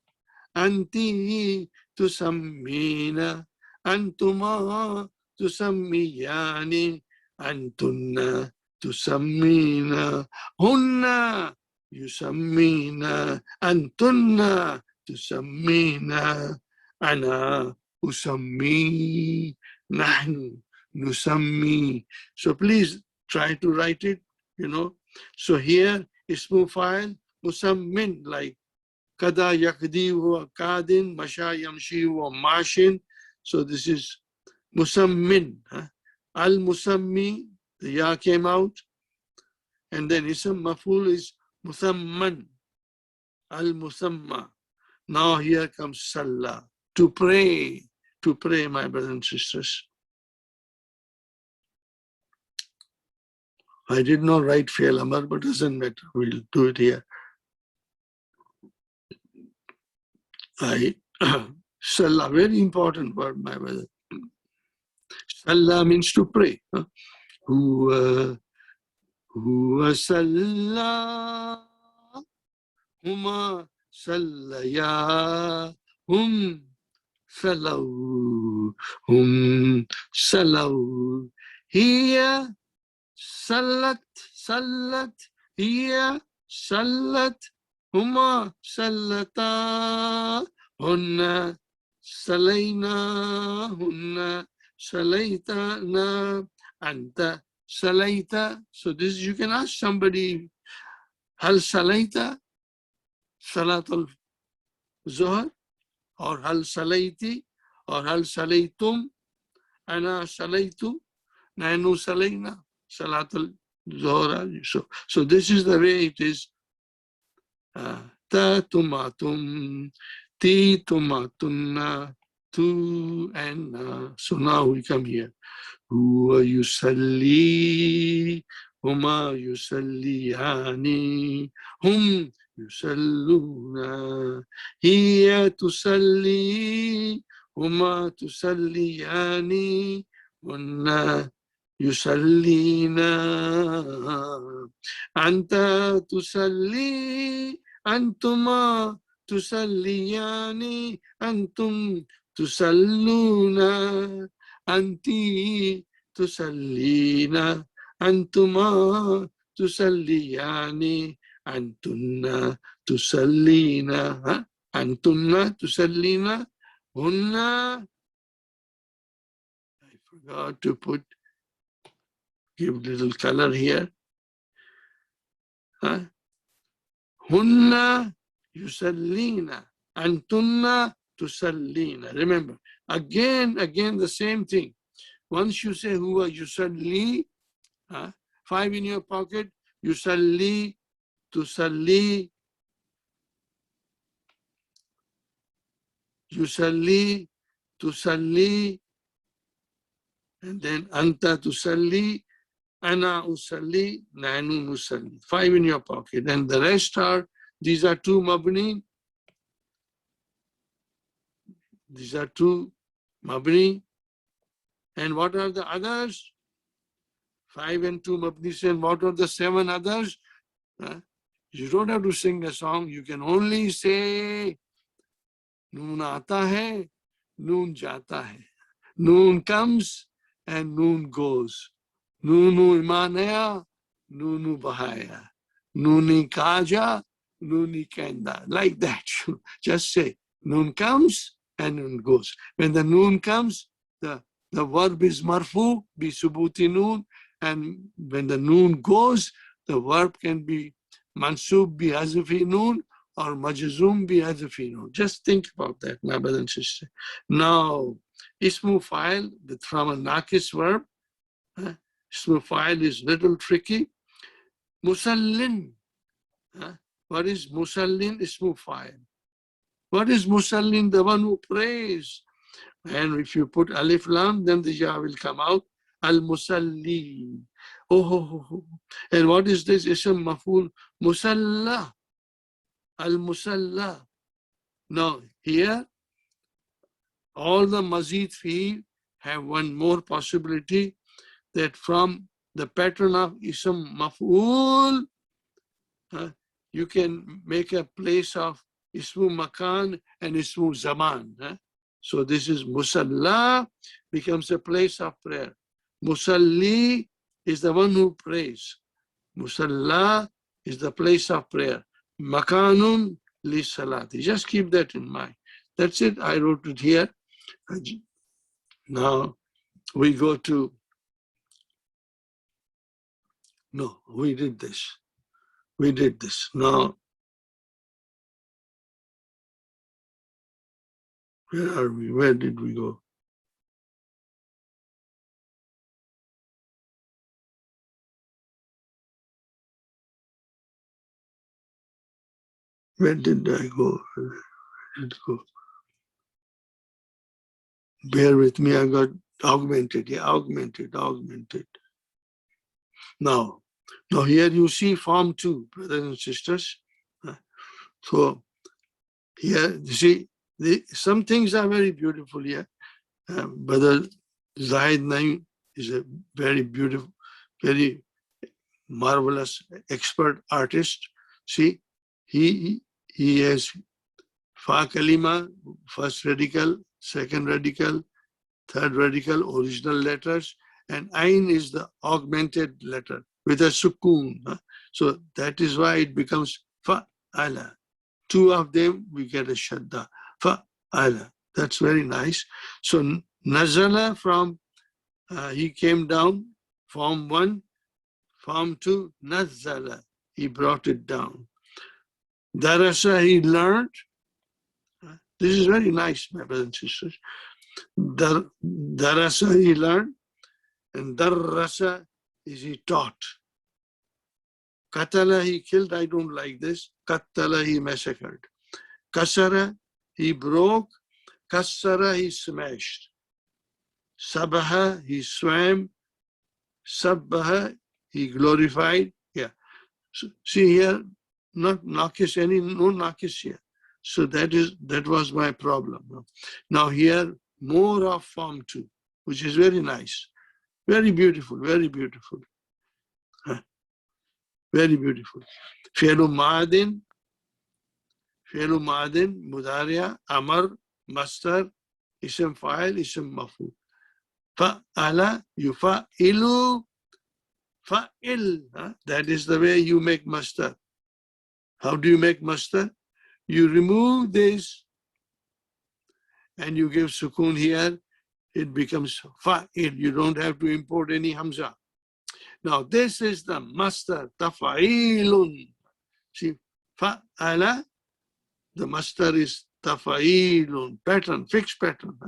Anti tusammina, antuma tusammiyani, antunna tusammina, hunna yusammina, antunna tusammina, ana usammi, nahnu nusammi. So please try to write it, So here, ismu fa'il, musammin, like Kada yakdi wa kadin, masha yamshi wa mashin. So this is musammin. Al musammi, the ya came out. And then ism maful is musamman. Al musamma. Now here comes salah. To pray, my brothers and sisters. I did not write fi'l amar, but doesn't matter. We'll do it here. Salah, very important word, my brother. Salah means to pray. Huwa Salah, Huma Sallaya, Salaw. Hiya Sallat, Hiya Sallat, Huma Sallata, Hunna Salayna, Hunna Salaytana, Anta Salayta. So this you can ask somebody, Hal Salayta, Salatul Zuhr, or Hal Salayti, or Hal Salaytum, Ana Salaytu, Nahnu Salayna, Salatul Zuhr. So this is the way it is. Ta tumatum, ti tumatunna, tu and na. So now we come here. Huwa yusalli, huma yusalliyani, hum yusalluna. Hiya tusalli, huma tusalliyani, hunna yusallina. Anta tusalli, antuma tusalliyani, antum tusalluna. Anti tusallina, antuma tusalliyani, antunna tusallina. Antunna tusallina, hunna. I forgot to give little color here. Hunna yusallina, antunna tusallina. Remember, again the same thing. Once you say huwa yusalli, 5 in your pocket, yusalli, tusalli, yusalli, tusalli, and then anta tusalli, ana usalli, nahnu nusalli. 5 in your pocket. And the rest are, these are 2 mabni. These are 2 mabni. And what are the others? 5 and 2 mabni. And what are the 7 others? You don't have to sing a song. You can only say, Noon aata hai, noon jata hai. Noon comes and noon goes. Noonu iman aya, noonu bahaya. Nooni kaja, nooni kenda. Like that. Just say, noon comes and noon goes. When the noon comes, the verb is marfu, bi subuti noon. And when the noon goes, the verb can be mansub bi hazfi noon or majzum bi hazfi noon. Just think about that, my brother and sister. Now, Ismu fa'il from a nakis verb. Ismu fa'il is little tricky. Musallin. What is musallin? Ismu fa'il. What is musallin? The one who prays. And if you put alif lam, then the ja will come out. Al-musalli. Oh. And what is this? Ism maf'ul. Musalla. Al-musalla. Now, here, all the mazid fi have one more possibility, that from the pattern of ism maf'ul, you can make a place of ismu makan and ismu zaman. So this is musalla, becomes a place of prayer. Musalli is the one who prays. Musalla is the place of prayer. Makanun li salati. Just keep that in mind. That's it. I wrote it here. Now we go to, no, we did this. We did this. Now, where are we? Where did we go? Where did I go? Where did it go? Bear with me, I got augmented. Yeah, augmented. Now here you see form 2, brothers and sisters. So here, you see, some things are very beautiful here. Brother Zahid Naim is a very beautiful, very marvelous expert artist. See, he has fa kalima, first radical, second radical, third radical, original letters, and ain is the augmented letter with a sukoon. So that is why it becomes fa'ala. 2 of them we get a shadda. Fa'ala. That's very nice. So nazala from he came down, form 1, form 2, nazala. He brought it down. Darasa, he learned. This is very nice, my brothers and sisters. Darasa, he learned, and darrasa is he taught. Katala, he killed. I don't like this. Katala, he massacred. Kasara, he broke. Kassara, he smashed. Sabaha, he swam. Sabbaha, he glorified. Yeah. So, see here, not nakis, no nakis here. So that was my problem. Now here, more of form 2, which is very nice. Very beautiful, very beautiful. Very beautiful. Fi'lu ma'adin, mudariya, amar, mastar, ism fa'il, ism maf'ul. Fa'ala, yufa'ilu, fa'il. That is the way you make mastar. How do you make mastar? You remove this and you give sukoon here, it becomes fa'il. You don't have to import any hamza. Now this is the mastar, tafa'ilun. See, fa'ala, the mastar is tafa'ilun, pattern, fixed pattern.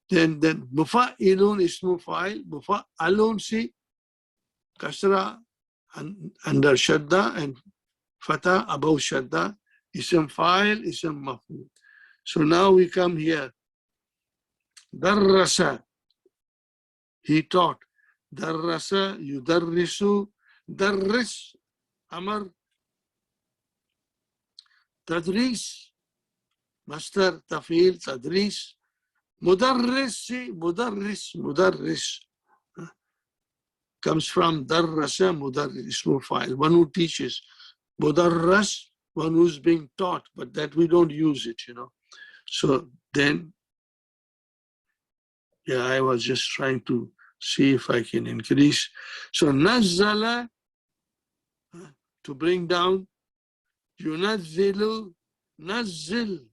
Then mufa'ilun is mufa'il, mufa'alun, see, kasra under shadda and fatah above shadda, ism fa'il, ism maf'ul. So now we come here. Darrasa, he taught. Darrasa, yudarrisu, darris, amar, tadris, mastar, tafil, tadris, mudarris, mudarris. Comes from darrasa, mudarris, ismu fa'il, one who teaches. Mudarras, one who's being taught, but that we don't use it, So then, yeah, I was just trying to see if I can increase. So nazzala, to bring down, yunazzilu, nazzil,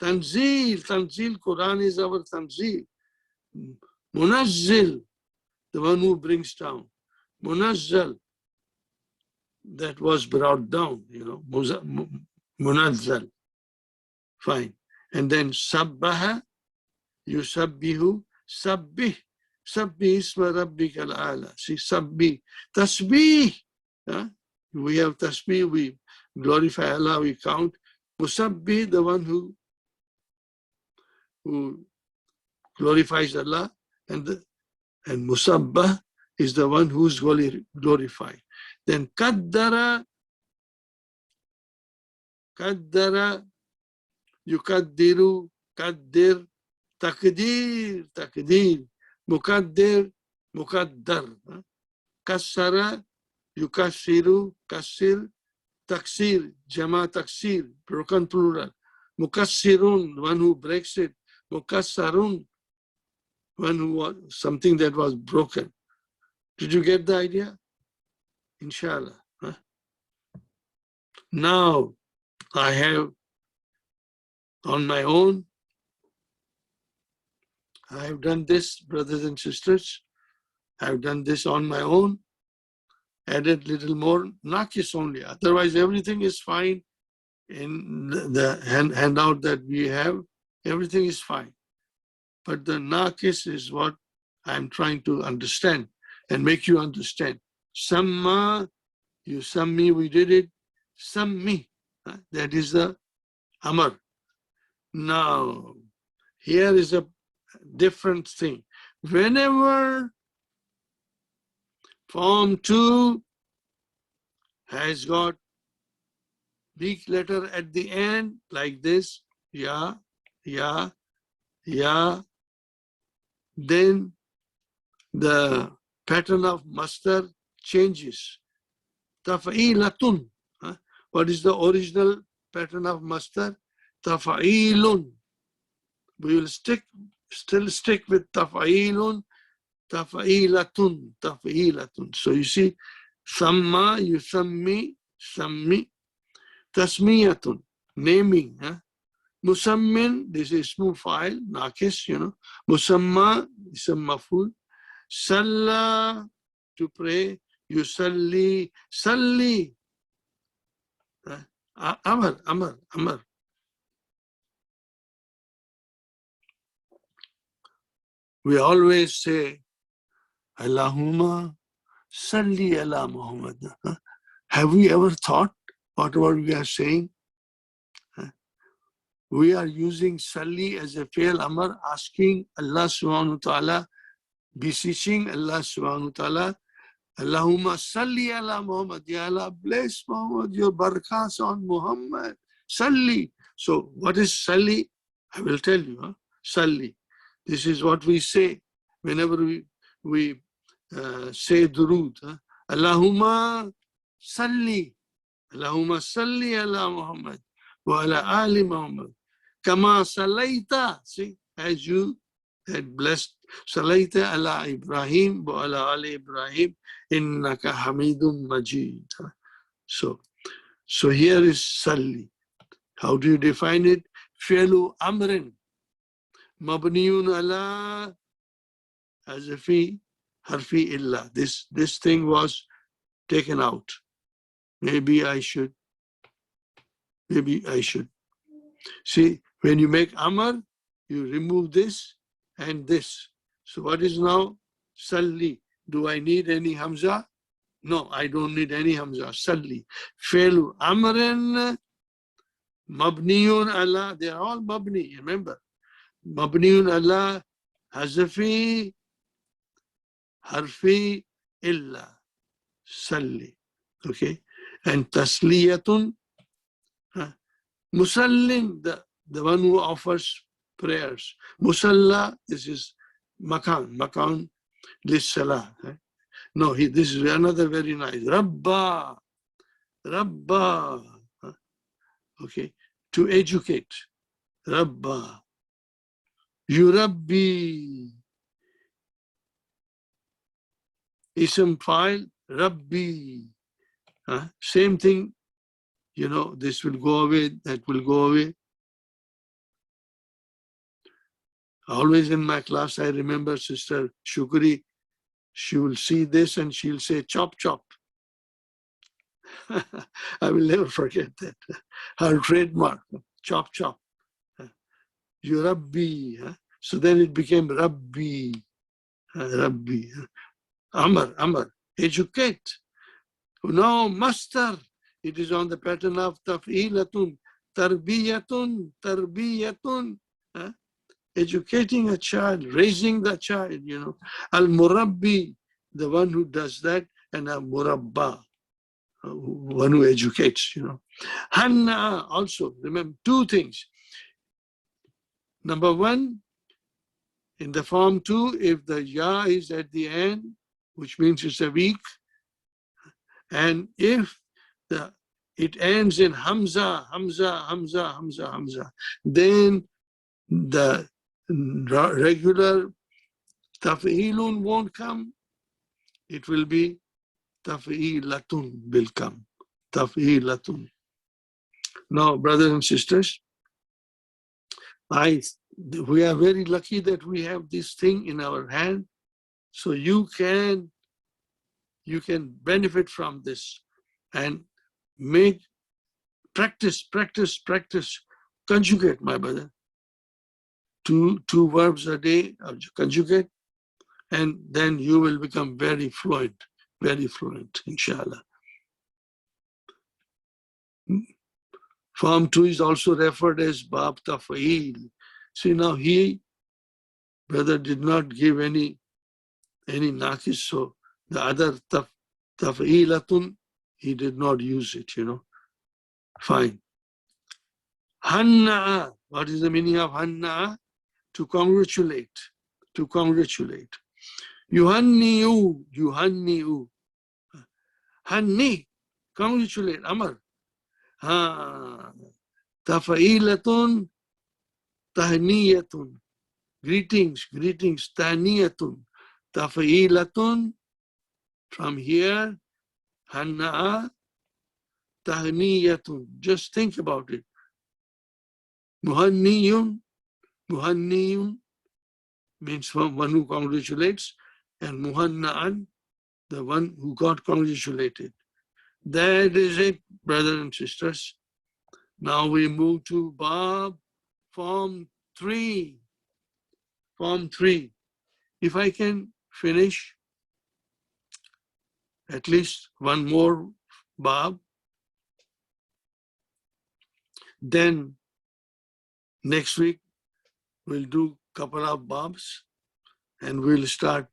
tanzil, Quran is our tanzil. Munazzil, the one who brings down. Munazzal, that was brought down, munazzal. Fine. And then sabbaha, Yusabbihu, sabbih. Sabbih isma rabbika al-a'la. See, sabbih. Tasbih. Huh? We have tasbih, we glorify Allah, we count. Musabbih, the one who glorifies Allah, and musabbah is the one who's glorified. Then qaddara, yukaddiru, qaddir, takdir, mukaddir, mukaddar. Kassara, yukassiru, kassir, taksir, jama taksir, broken plural. Mukassirun, one who breaks it. Mukassarun, one who was something that was broken. Did you get the idea? Inshallah. Huh? Now I have on my own, I have done this, brothers and sisters. I have done this on my own, added little more, nakis only. Otherwise, everything is fine in the handout that we have. Everything is fine. But the nakis is what I'm trying to understand and make you understand. Samma, you sammi, we did it. Sammi, that is the amar. Now, here is a different thing. Whenever form 2 has got big letter at the end, like this, ya, then the pattern of masdar changes. Tafa'ilatun. What is the original pattern of masdar? Tafa'ilun. We will still stick with tafa'ilun, tafa'ilatun. So you see, samma, yusammi, sammi, tasmiyatun, naming. Musammin, this is ismu fa'il, nakis, Musamma, ism maf'ul. Salla, to pray. Yusalli, salli. Amar. We always say, Allahumma salli ala Muhammad. Have we ever thought whatever we are saying? We are using salli as a fi'l amar, asking Allah subhanahu wa ta'ala, beseeching Allah subhanahu wa ta'ala, Allahumma salli ala Muhammad. Ya Allah, bless Muhammad, your barakas on Muhammad. Salli. So what is salli? I will tell you. Salli. This is what we say whenever we say durood. Allahumma salli. Allahumma salli ala Muhammad wa ala ali Muhammad. Kama sallaita. See, as you had blessed. Sallaita ala Ibrahim wa ala ali Ibrahim. Innaka hamidun majid. So here is salli. How do you define it? Fi'lu amrin. Mabniyun ala hazafi harfi illa. This thing was taken out. Maybe I should. See, when you make amar, you remove this and this. So what is now salli? Do I need any hamza? No, I don't need any hamza. Salli. Fi'lu amrin mabniyun ala. They are all mabni, remember. Mabniyun ala hazafi harfi illa. Salli. Okay. And tasliyatun, musallin, the one who offers prayers. Musalla, this is makan lissalah. No, this is another very nice. Rabba. Okay, to educate. Rabba. Yurabbi. Ism file, Rabbi. Same thing, this will go away, that will go away. Always in my class, I remember Sister Shukri, she will see this and she'll say, chop, chop. I will never forget that. Her trademark, chop, chop. Yurabbi. So then it became Rabbi, Rabbi. Amar, educate. No, master. It is on the pattern of taf'ilatun, tarbiyatun. Educating a child, raising the child, Al-Murabbi, the one who does that, and Al-Murabba, one who educates, Hanna also, remember two things. Number one, in the form two, if the ya is at the end, which means it's a weak, and if it ends in Hamza, then the regular taf'ilun won't come. It will be taf'ilatun will come. Taf'ilatun. Now, brothers and sisters, we are very lucky that we have this thing in our hand. So you can benefit from this and practice. Conjugate, my brother. Two verbs a day, conjugate, and then you will become very fluent, inshallah. Form 2 is also referred as Bab Taf'il. See, now brother did not give any naqis, so the other Taf'ilatun, he did not use it, Fine. Hanna'a, what is the meaning of Hanna'a? To congratulate. Yuhanni'u. Hanni, congratulate, Amar. Tafa'ilatun, tahniyatun. Greetings, tahniyatun. Tafa'ilatun, from here, Hanna'a, tahniyatun. Just think about it. Muhanniyun means one who congratulates, and muhanna'an, the one who got congratulated. That is it, brothers and sisters. Now we move to Bab, Form 3. If I can finish at least one more Bab, then next week we'll do a couple of Babs and we'll start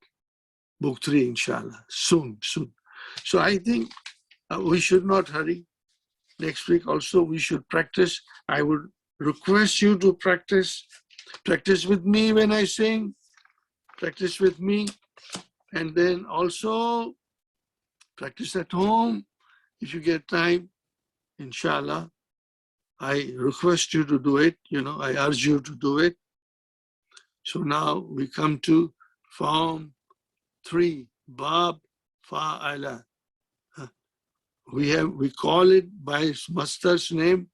Book 3, inshallah, soon. So I think we should not hurry. Next week also we should practice. I would request you to practice with me when I sing, practice with me, and then also practice at home if you get time, inshallah. I request you to do it, I urge you to do it. So now we come to Form 3, Bab Fa'ala. We call it by its master's name.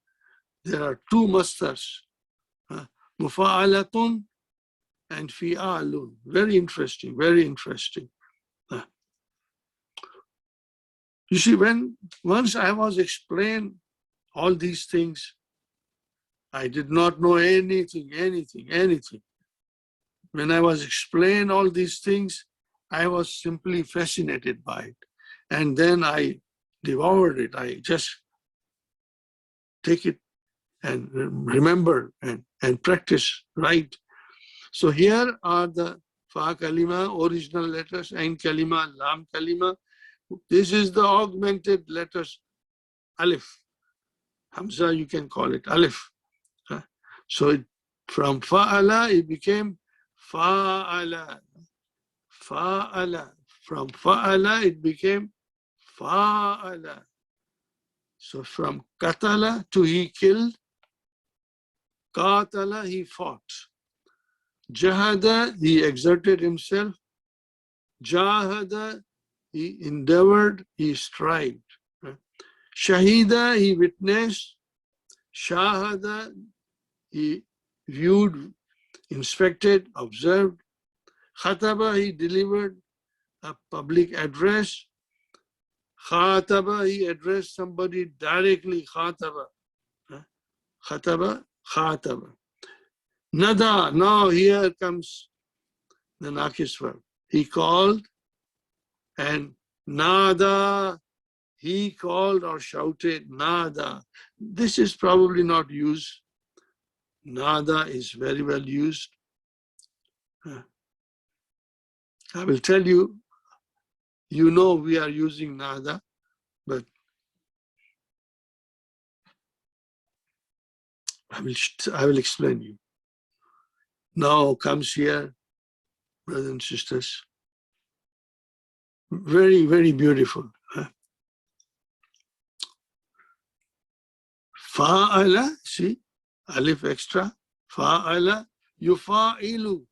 There are two masters, Mufa'alatun and Fi'alun. Very interesting. You see, once I was explained all these things, I did not know anything. When I was explained all these things, I was simply fascinated by it. And then I devoured it. I just take it and remember and practice, right? So here are the Fa Kalima, original letters, Ain Kalima, Lam Kalima. This is the augmented letters, Alif. Hamza, you can call it Alif. So from Fa'ala, it became Fa'ala. From Fa'ala, it became Fa'ala. So from Qatala to he killed, Qatala, he fought. Jahada, he exerted himself. Jahada, he endeavored, he strived. Shahida, he witnessed. Shahada, he viewed, inspected, observed. Khataba, he delivered a public address. Khataba, he addressed somebody directly. Khataba. Khataba. Nada. Now here comes the Nakis verb. He called, and nada, he called or shouted, nada. This is probably not used. Nada is very well used. I will tell you, you know we are using nada, but I will explain you. Now comes here, brothers and sisters. Very, very beautiful. Fa'ala, see, alif extra, fa'ala, yufa'ilu,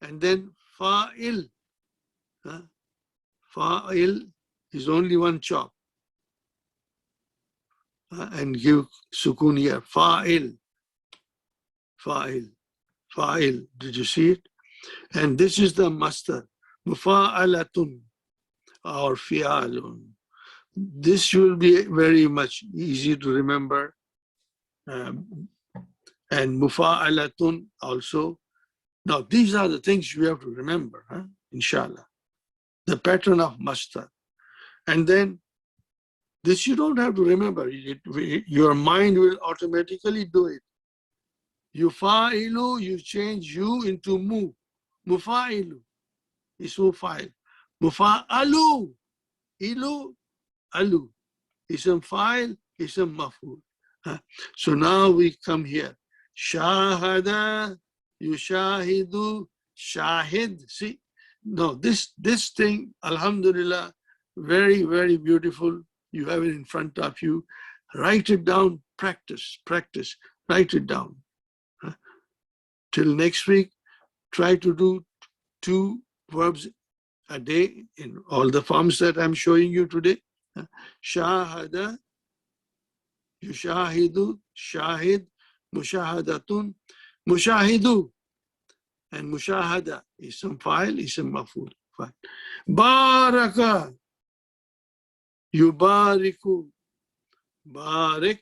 and then fa'il. Fa'il is only one chop. And give sukun here, fa'il, fa'il, fa'il. Did you see it? And this is the master, mufa'alatun or fi'alun. This will be very much easy to remember. And mufa'alatun also. Now, these are the things you have to remember, inshallah. The pattern of master. And then this you don't have to remember. Your mind will automatically do it. Yufa'ilu, you change you into mu. Mufa'ilu is mufa'il. Mufa'alu, ilu, alu. Ism fa'il, ism maf'ul. So now we come here. Shahada, yushahidu, shahid. See, no, this thing, alhamdulillah, very, very beautiful. You have it in front of you. Write it down, practice, write it down. Till next week, try to do 2 verbs a day in all the forms that I'm showing you today. Shahada, yushahidu, shahid, mushahadatun, mushahidu, and mushahada is some file, is some maf'ul. Baraka, yubariku, barik,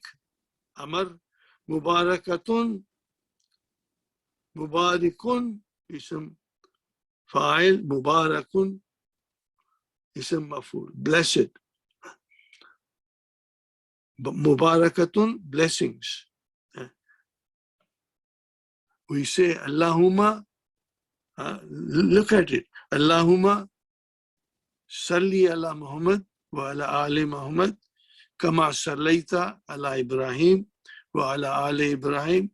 amar, mubarakatun, mubarikun, ism fa'il, mubarakun, ism maf'ul, blessed. Mubarakatun, blessings. We say Allahumma, look at it. Allahumma salli ala Muhammad wa ala ali Muhammad kama sallaita ala Ibrahim wa ala ali Ibrahim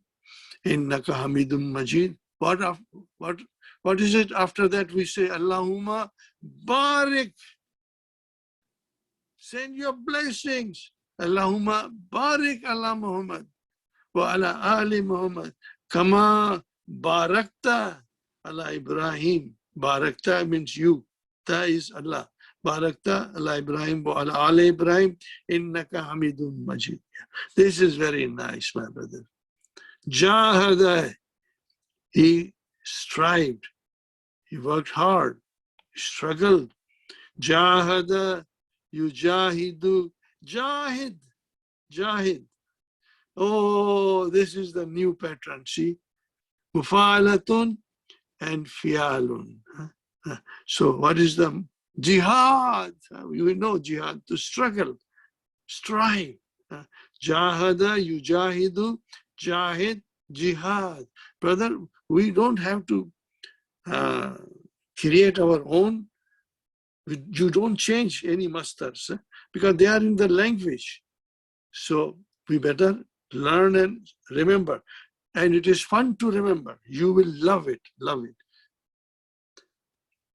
innaka hamidun majid. What is it after that? We say Allahumma barik, send your blessings. Allahumma barik ala Muhammad wa ala ali Muhammad kama barakta ala Ibrahim. Barakta means you. Ta is Allah. Barakta ala Ibrahim wa ala ali Ibrahim innaka hamidun majid. This is very nice, my brother. Jahada, he strived, he worked hard, he struggled. Jahada, yujahidu, jahid, jahid. Oh, this is the new pattern, see? Mufa'alatun and fi'alun. So what is the jihad? We know jihad, to struggle, strive. Jahada, yujahidu, jahid, jihad. Brother, we don't have to create our own. You don't change any masters because they are in the language. So we better learn and remember. And it is fun to remember. You will love it, love it.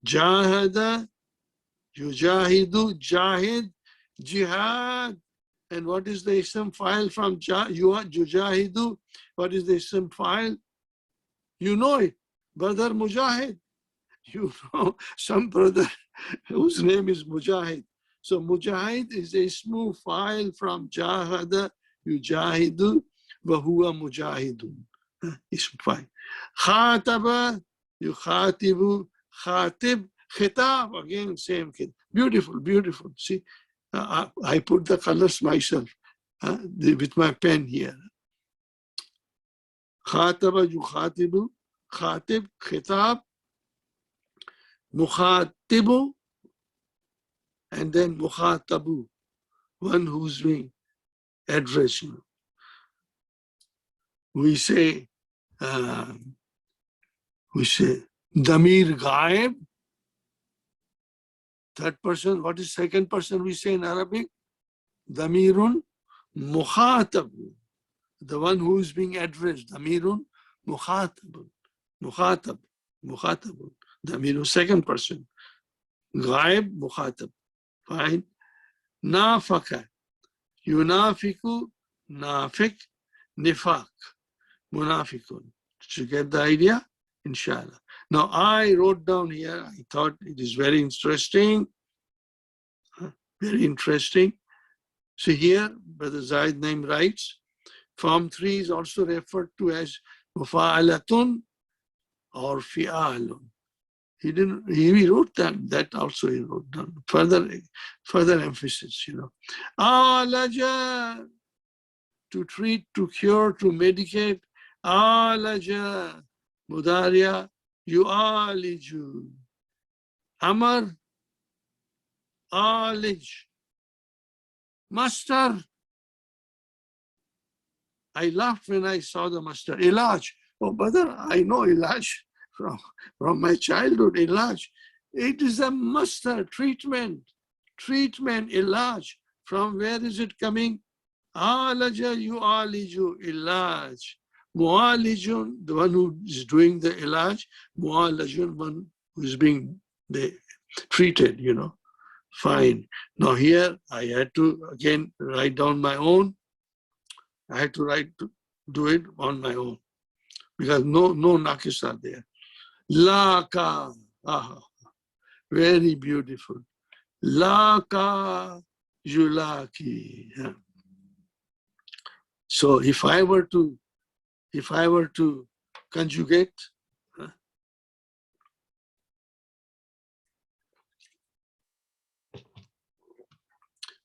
Jahada, yujahidu, jahid, jihad. And what is the ism file from yujahidu? What is the ism file? You know it, brother Mujahid. You know some brother whose name is Mujahid. So Mujahid is a smooth file from Jahada, Yujahidu, wa huwa Mujahidun. Ism file. Khataba, yukhatibu, khatib, khitab, again same kid. Beautiful, beautiful. See, I put the colors myself with my pen here. Khataba yukhatibu, khatib, khitab, mukhatibu, and then mukhatabu, one who's being addressed. We say Damir Ghaib, third person. What is second person we say in Arabic? Damirun Mukhatab, the one who is being addressed. Damirun Mukhatab, Mukhatab, Mukhatab. Damirun, second person. Ghaib, Mukhatab. Fine. Nafaka, Yunafiku, Nafik, Nifak, Munafikun. Did you get the idea? Inshallah. Now I wrote down here, I thought it is very interesting. Very interesting. So here, Brother Zaid Naim writes, Form 3 is also referred to as Mufa'alatun or Fi'alun. He wrote that also he wrote down. Further emphasis, Alaja, to treat, to cure, to medicate. Alaja, Mudaria, yu'aliju. Amar, alij. Master. I laughed when I saw the master. Ilaj. Oh, brother, I know Ilaj from my childhood. Ilaj. It is a master treatment. Treatment, Ilaj. From where is it coming? Alaja yu'aliju ilaj. Mu'alijun, the one who is doing the ilaj. Mu'alajun, one who is being treated, Fine. Now here I had to again write down my own. I had to do it on my own because no nakis are there. Laka, very beautiful. Laka yulaki. Yeah. So if I were to conjugate,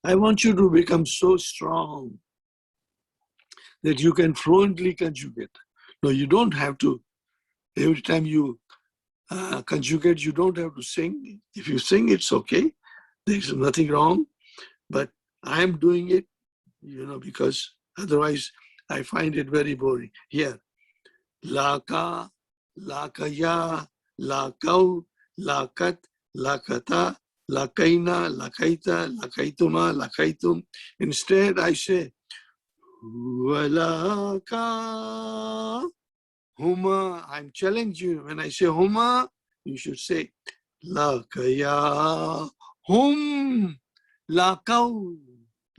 I want you to become so strong that you can fluently conjugate. No, you don't have to. Every time you conjugate, you don't have to sing. If you sing, it's okay. There's nothing wrong. But I'm doing it, because otherwise I find it very boring. Here, laka, lakaya, lakau, lakat, lakata, lakaina, lakaita, lakaituma, lakaitum. Instead, I say, walaka, huma. I'm challenging you. When I say huma, you should say, lakaya, hum, lakau,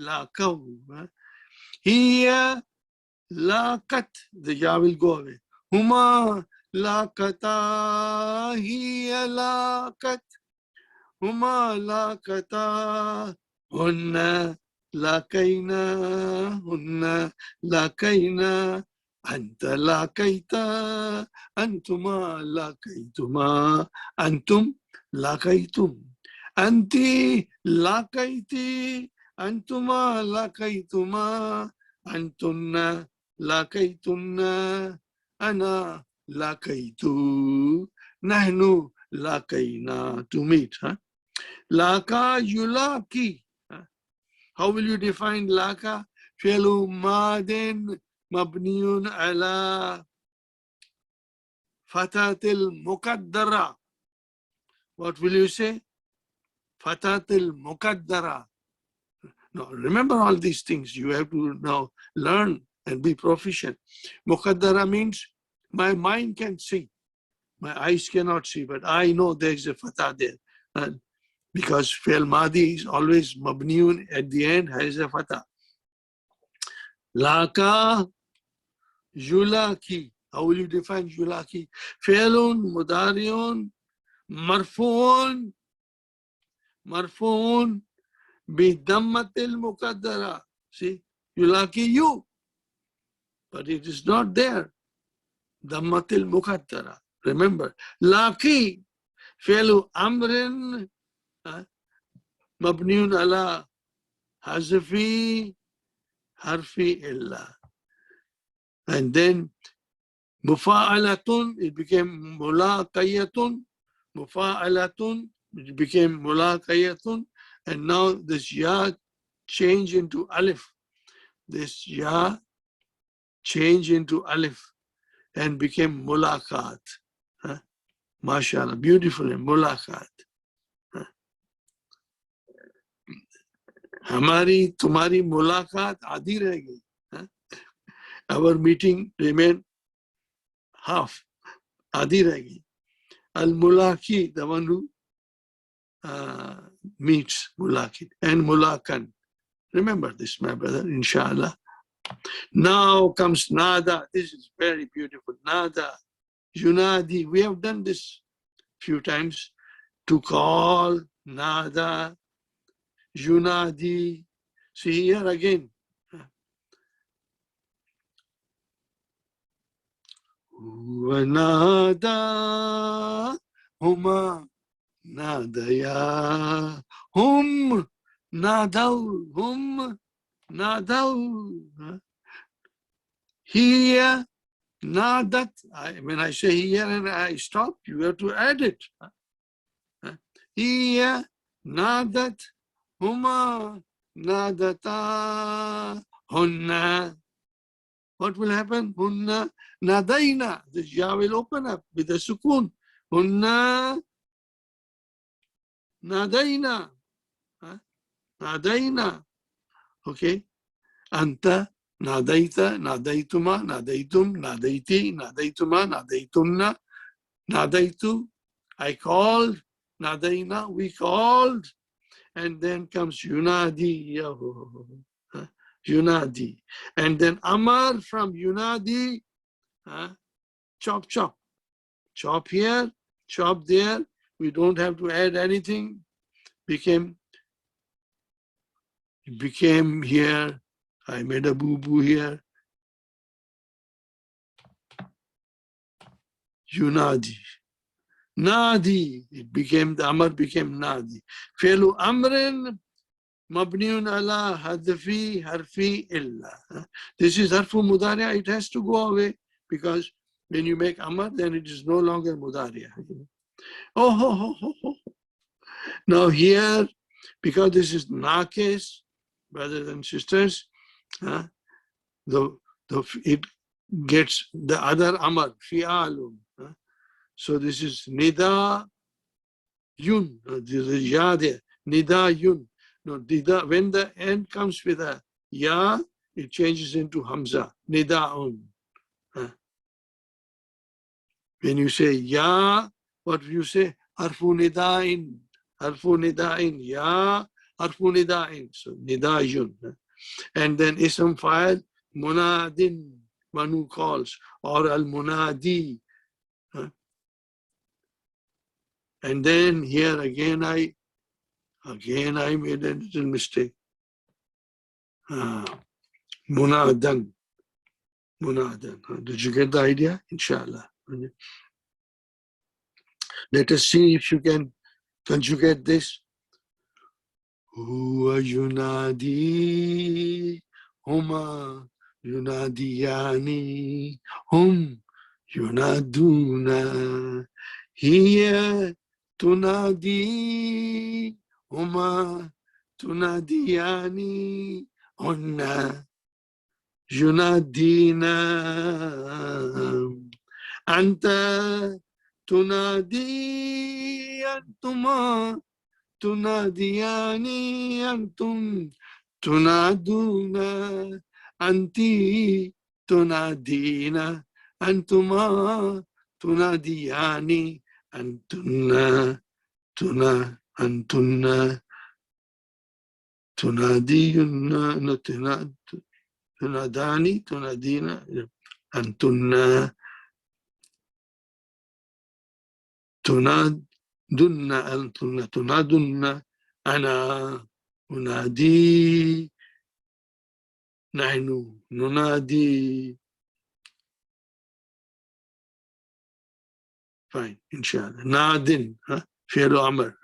lakau. Here, lakat, the ya will go away. Huma lakata, hiya lakat. Huma lakata, hunna lakaina, hunna lakaina. Anta lakaita, antuma lakaituma, antum lakaitum. Anti lakaiti, antuma lakaituma, antunna lakaitunna, ana lakaitu, nahnu lakaina, to meet. Laka yulaki. How will you define laka? Fi'lu madin mabniyun ala fatatil muqaddara. What will you say? Fatatil muqaddara. Now, remember all these things. You have to now learn and be proficient. Muqaddara means my mind can see. My eyes cannot see, but I know there's a fatah there. Because fi'l madi is always mabniun at the end has a fatah. Laka yulaki. How will you define yulaki? Fi'lun mudariun marfuun bidammatil muqaddara. See, yulaki you, but it is not there. Dammatil muqaddara. Remember, laki fi'lu amrin mabniun ala hazfi harfi illa. And then Mufa'alatun, it became mulaqayatun. Mufa'alatun, it became mulaqayatun. And now this ya change into alif. This ya change into alif and became mulaqat. Huh? MashaAllah, beautiful mulaqat. Huh? Hamari, tumhari mulaqat aadi rahegi. Huh? Our meeting remain half, aadi rahegi. Al-mulaki, the one who meets mulaki, and mulakan. Remember this, my brother, inshallah. Now comes nada. This is very beautiful. Nada, yunadi. We have done this few times. To call, nada, yunadi. See here again. Nada, huma, nadaya, hum, nadau, hum, nadau. Here, nadat. When I say here and I stop, you have to add it. Here, nadat, huma, nadata, hunna. What will happen? Hunna, nadaina. The ya will open up with a sukun. Hunna, nadaina. Nadaina. Okay. Anta, nadaita, nadaituma, nadaitum, nadaiti, nadaituma, nadaitumna, nadaitu. I called. Nadaina, we called. And then comes yunadi. Yunadi. And then amar from yunadi. Chop, chop. Chop here, chop there. We don't have to add anything. Became here. I made a boo-boo here. Yunadi. Nadi. It became, the amar became nadi. Fi'lu amrin mabniun ala hadfi harfi illa. This is harfu mudariya. It has to go away because when you make amar, then it is no longer mudariya. Oh. Now here, because this is nakis, brothers and sisters, it gets the other amar, fi'alun. So this is nida yun. This is ya there. Nida yun. No, nida, when the end comes with a ya, it changes into hamza. Nidaun. When you say ya, what do you say? Harfu nida'in. Harfu nida'in. Ya, harfu nida'in. So nida'yun. And then ism fa'il, munadin, one who calls, or al-munadi. And then here again I made a little mistake. Munadan. Did you get the idea? Inshallah. Let us see if you can conjugate this. Huwa yunadi, huma yunadiyani, hum yunaduna, hiya tunadi, huma tunadiyani, hunna yunadina, anta tunadi, antuma tunadiyani, antum tunaduna, anti tunadina, antuma tunadiyani, antunna antunna tunadiyunna, tunadani, tunadina, antunna tunadunna, antunna tunadunna, ana unadi, nahnu nunadi. Fine, inshallah. Nadin, fi'lu amr,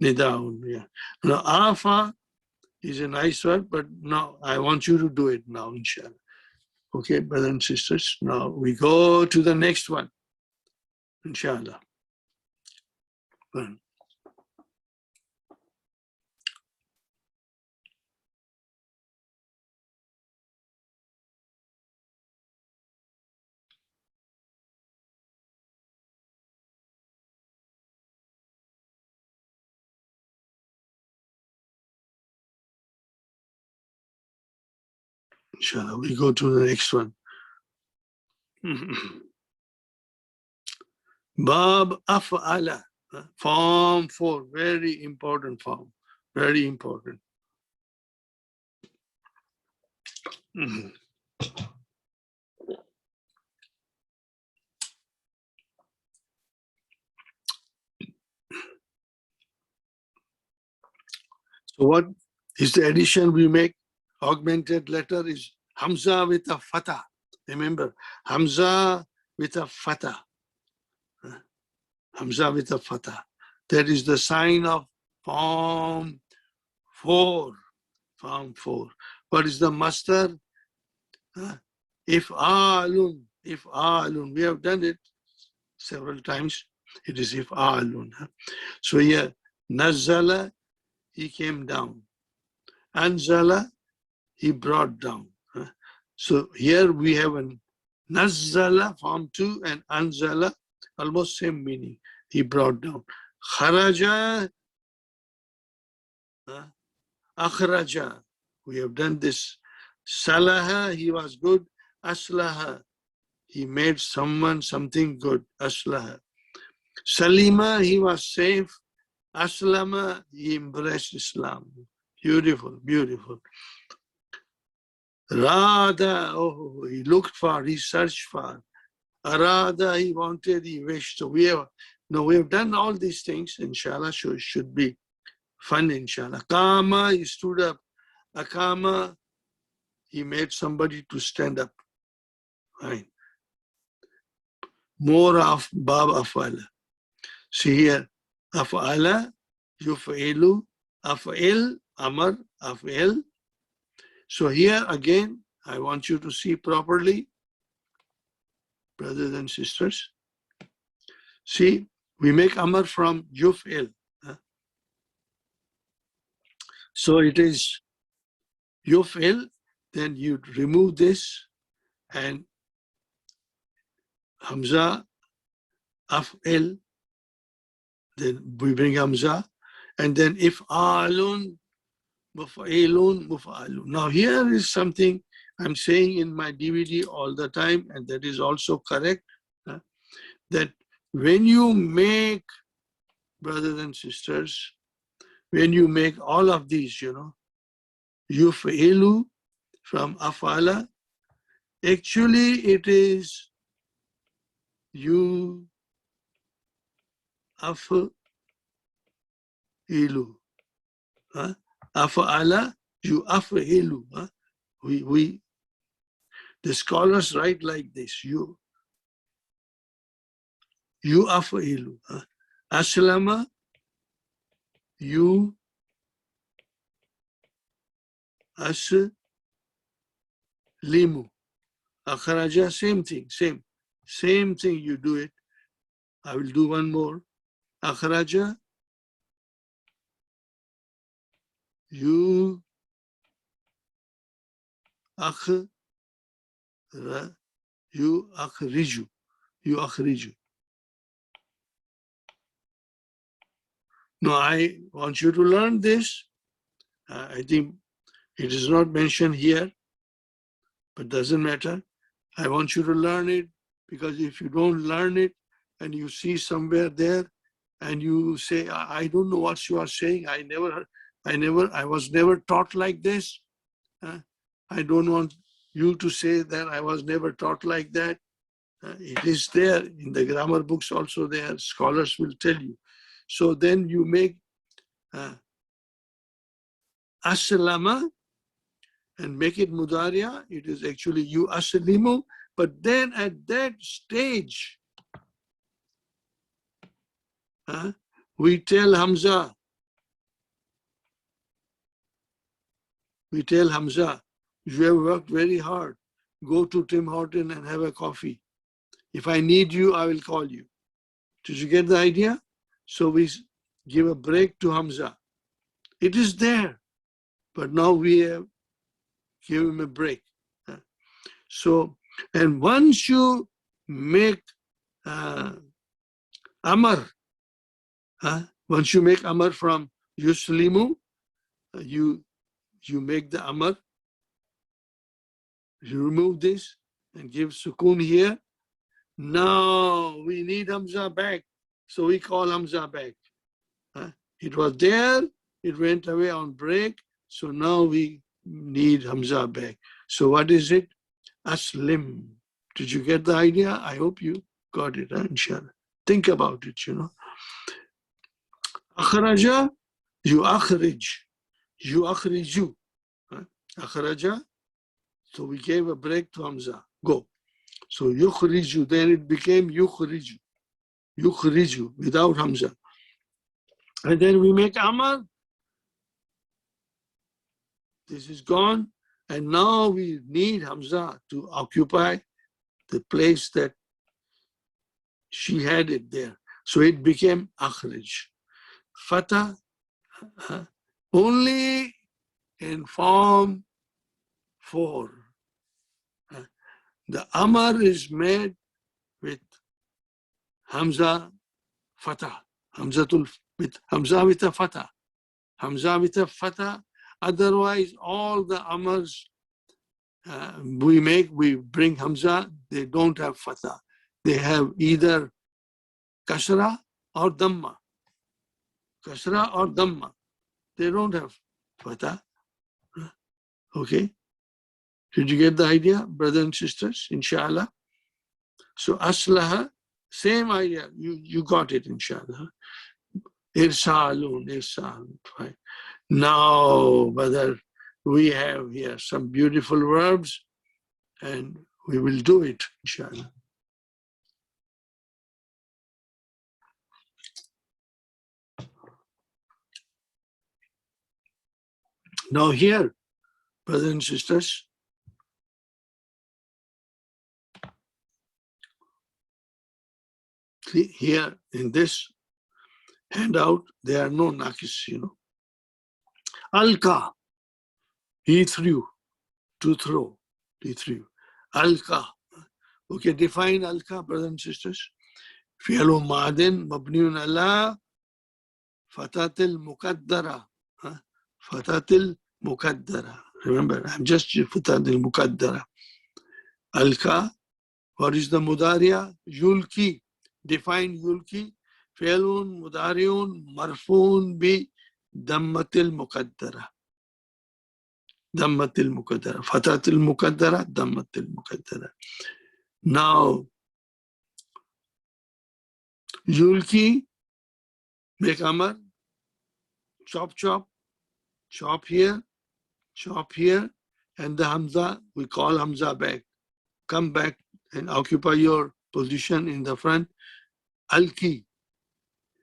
nidaun. Yeah. Now, afa is a nice word, but now I want you to do it now, inshallah. Okay, brothers and sisters. Now we go to the next one, inshallah. Inshallah, we go to the next one. Bab af'ala, form 4, very important form, very important. So what is the addition we make? Augmented letter is Hamza with a fatah. Remember, Hamza with a fatah. Hamza with a fatah. That is the sign of form 4. Form 4. What is the master? If'alun. If'alun. We have done it several times. It is if'alun. So here, Nazala, he came down. Anzala, he brought down. So here we have an Nazzala, form 2, and Anzala, almost same meaning. He brought down. Kharaja, akhraja. We have done this. Salaha, he was good. Aslaha, he made someone something good. Aslaha. Salima, he was safe. Aslama, he embraced Islam. Beautiful, beautiful. Rada, oh, he looked for, he searched for. Arada, he wanted, he wished. So we have done all these things, inshallah, so it should be fun, inshallah. Kama, he stood up. Akama, he made somebody to stand up. Right. More of Bab Afala. See here, Afala, Yufailu, Afail, Amar, Afail. So here again, I want you to see properly, brothers and sisters. See, we make Amar from Yuf'il. So it is Yuf'il, then you remove this and Hamza, Af'il, then we bring Hamza, and then If'alun, Muf'ilun, Muf'alun. Now here is something I'm saying in my DVD all the time, and that is also correct, that when you make, brothers and sisters, when you make all of these, Yuf'ilu from Afala, actually it is you Af'ilu. Afa'ala, you Af'ilu. The scholars write like this, you Af'ilu. Aslama, you Aslimu. Akhraja, same thing, same thing you do it. I will do one more. Akhraja, you akhriju. You akhriju. Now I want you to learn this. I think it is not mentioned here, but doesn't matter. I want you to learn it, because if you don't learn it and you see somewhere there and you say, I don't know what you are saying, I was never taught like this. I don't want you to say that I was never taught like that. It is there in the grammar books also there. Scholars will tell you. So then you make aslama and make it mudariya. It is actually you aslimu. But then at that stage, we tell Hamza, you have worked very hard. go to Tim Horton and have a coffee. If I need you, I will call you. Did you get the idea? So we give a break to Hamza. It is there, but now we have give him a break. So, and once you make Amar, once you make Amar from Yuslimu, you make the Amar, you remove this and give Sukun here. Now we need Hamza back. So we call Hamza back. It was there, it went away on break. So now we need Hamza back. So what is it? Aslim. Did you get the idea? I hope you got it, inshallah. Think about it, you know. Akhraja, you akhrij. You akhriju. Akhraja. So we gave a break to Hamza. Go. So yukhriju, then it became yukhriju. Yukhriju, without Hamza. And then we make Amar. This is gone. And now we need Hamza to occupy the place that she had it there. So it became Akhrij. Fatah, only in form 4. The Amar is made with Hamza Fatah. With Hamza with a Fatah. Hamza with a Fatah. Otherwise, all the Amars we bring Hamza, they don't have Fatah. They have either Kasra or Dhamma. Kasra or Dhamma. They don't have Fatah. Okay? Did you get the idea, brothers and sisters? Inshallah. So Aslaha, same idea. You got it, inshallah. Irsalun, irsalun. Fine. Now, brother, we have here some beautiful verbs and we will do it, inshallah. Now here, brothers and sisters, here in this handout, there are no nakis, you know. Alka, he threw, to throw, he threw. Alka. Okay, define alka, brothers and sisters. Fi'lu ma'adin, mabniun ala, fatatil muqaddara. Fatatil muqaddara. Remember, I'm just fatatil muqaddara. Alka, what is the mudariya? Yulki. Define yulki. Fi'lun mudariun marfun bi dammatil muqaddara. Dammatil muqaddara. Fatatil muqaddara, dammatil muqaddara. Now, yulki, make amar, chop, chop, chop here, and the Hamza, we call Hamza back. Come back and occupy your position in the front. Alki.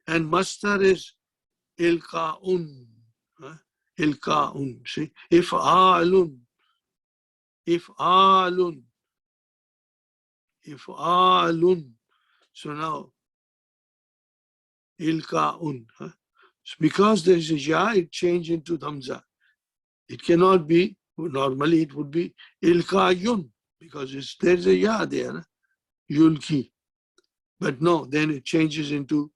And mastar is ilka'un. Ilka'un. See? If'alun. If'alun. If'alun. So now, ilka'un. Because there is a ya, it changed into Hamza. It cannot be, normally it would be ilka'yun, because there's a ya there, yulki. But no, then it changes into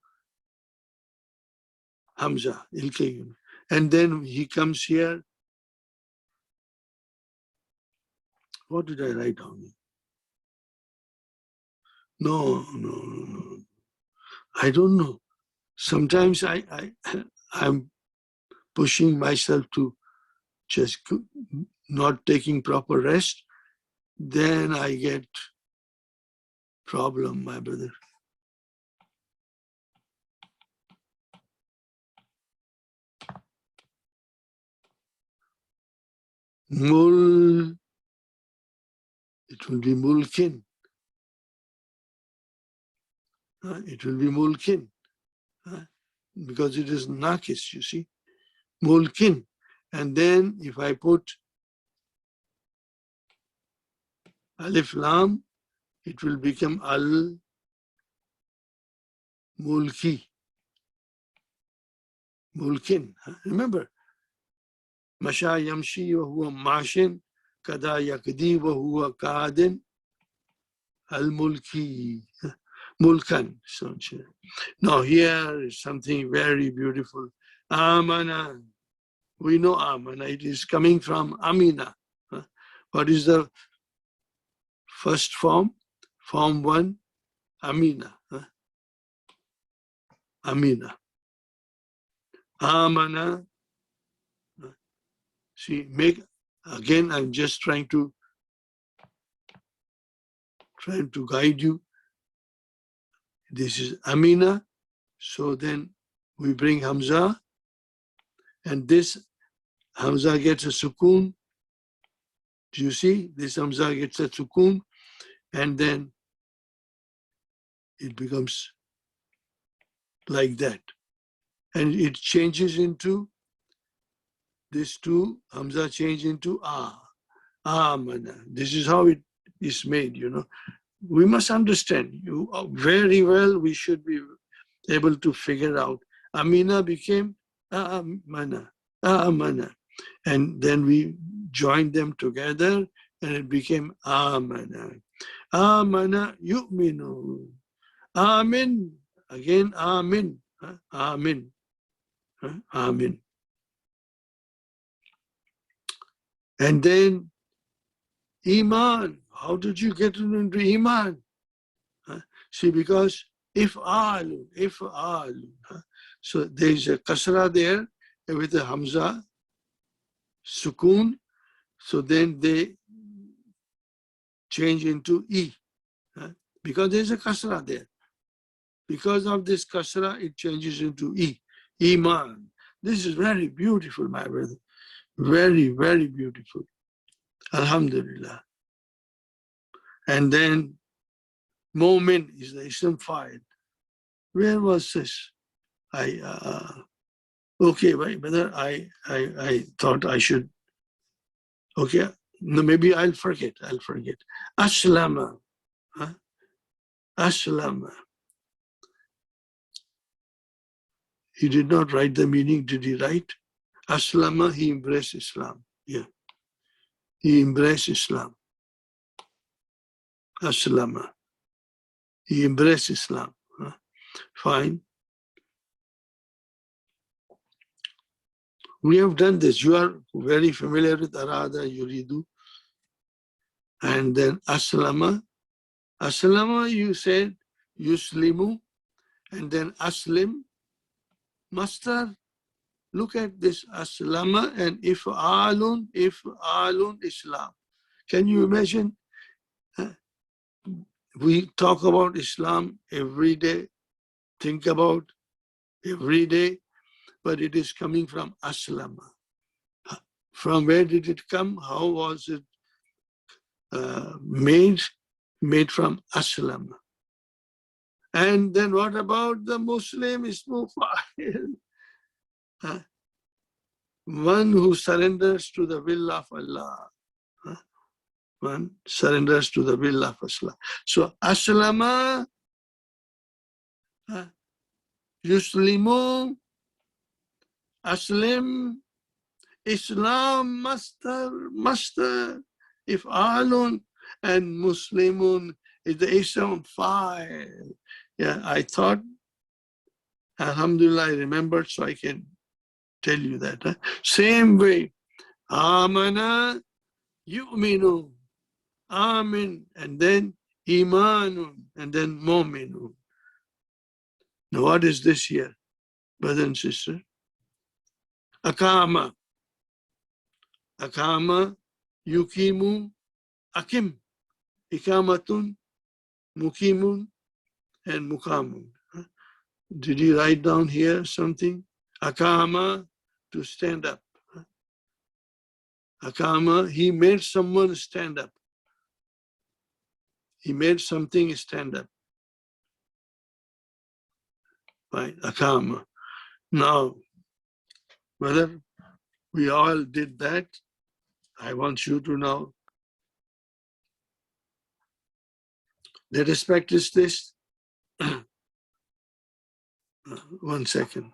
Hamza, ilka'yun. And then he comes here. What did I write down here? No. I don't know. Sometimes I'm pushing myself to just not taking proper rest. Then I get problem, my brother. Mul, it will be mulkin. It will be mulkin. Because it is nakis, you see. Mulkin. And then if I put Alif Lam, it will become Al-Mulki. Mulkin. Remember, Masha Yamshi wa huwa Mashin, Kada Yakdi wa huwa Kadin, Al-Mulki. Mulkan. Now here is something very beautiful. Amana. We know Amana. It is coming from Amina. What is the first form? Form 1, Amina. Amina. Amana. See, make again. I'm just trying to guide you. This is Amina. So then we bring Hamza, and this Hamza gets a sukoon. Do you see? This Hamza gets a sukoon, and then it becomes like that. And it changes into these two Hamza change into Amana. This is how it is made, you know. We must understand you very well. We should be able to figure out. Amina became Amana. And then we joined them together and it became Amana. Amana yu'minu. Amin. Again, Amin. Amin. Amin. And then Iman. How did you get into Iman? See, because if'alun. So there's a kasra there with a Hamza, sukoon. So then they change into E. Because there's a kasra there. Because of this kasra, it changes into E. Iman. This is very beautiful, my brother. Very, very beautiful. Alhamdulillah. And then Mu'min is the Islam file. Where was this? Okay, brother, I thought I should. Okay, no, maybe I'll forget. Aslama. Aslama. He did not write the meaning, did he write? Aslama, he embraced Islam. Yeah. He embraced Islam. Aslama. He embraced Islam. Fine. We have done this. You are very familiar with Arada, Yuridu. And then Aslama. Aslama, you said Yuslimu. And then Aslim. Master, look at this. Aslama and If'alun Islam. Can you imagine? We talk about Islam every day, think about every day, but it is coming from Aslama. From where did it come? How was it made? Made from Aslama. And then what about the Muslim Ismu Fa'il? One who surrenders to the will of Allah. One surrenders to the will of Allah. So Aslama, Yuslimu, Aslim, Islam, master, If'alun, and Muslimun is the Islam file. Yeah, I thought, Alhamdulillah, I remembered, so I can tell you that. Same way, Amana, Yu'minu, Amin, and then Imanun, and then Mu'minun. Now, what is this here, brother and sister? Akama. Akama, Yukimu, Akim. Ikamatun, Mukimun, and Mukamun. Did you write down here something? Akama, to stand up. Akama, he made someone stand up. He made something stand up. Right, Akama. Now, whether we all did that, I want you to now Let us practice this. 1 second.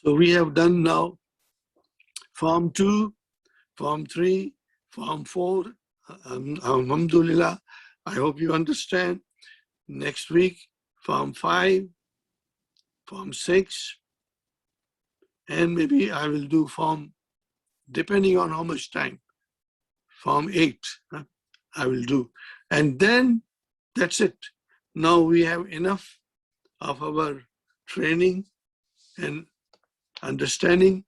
So we have done now Form 2, Form 3, Form 4. Alhamdulillah. I hope you understand. Next week, Form 5, Form 6, and maybe I will do Form, depending on how much time, Form 8 I will do. And then that's it. Now we have enough of our training and understanding.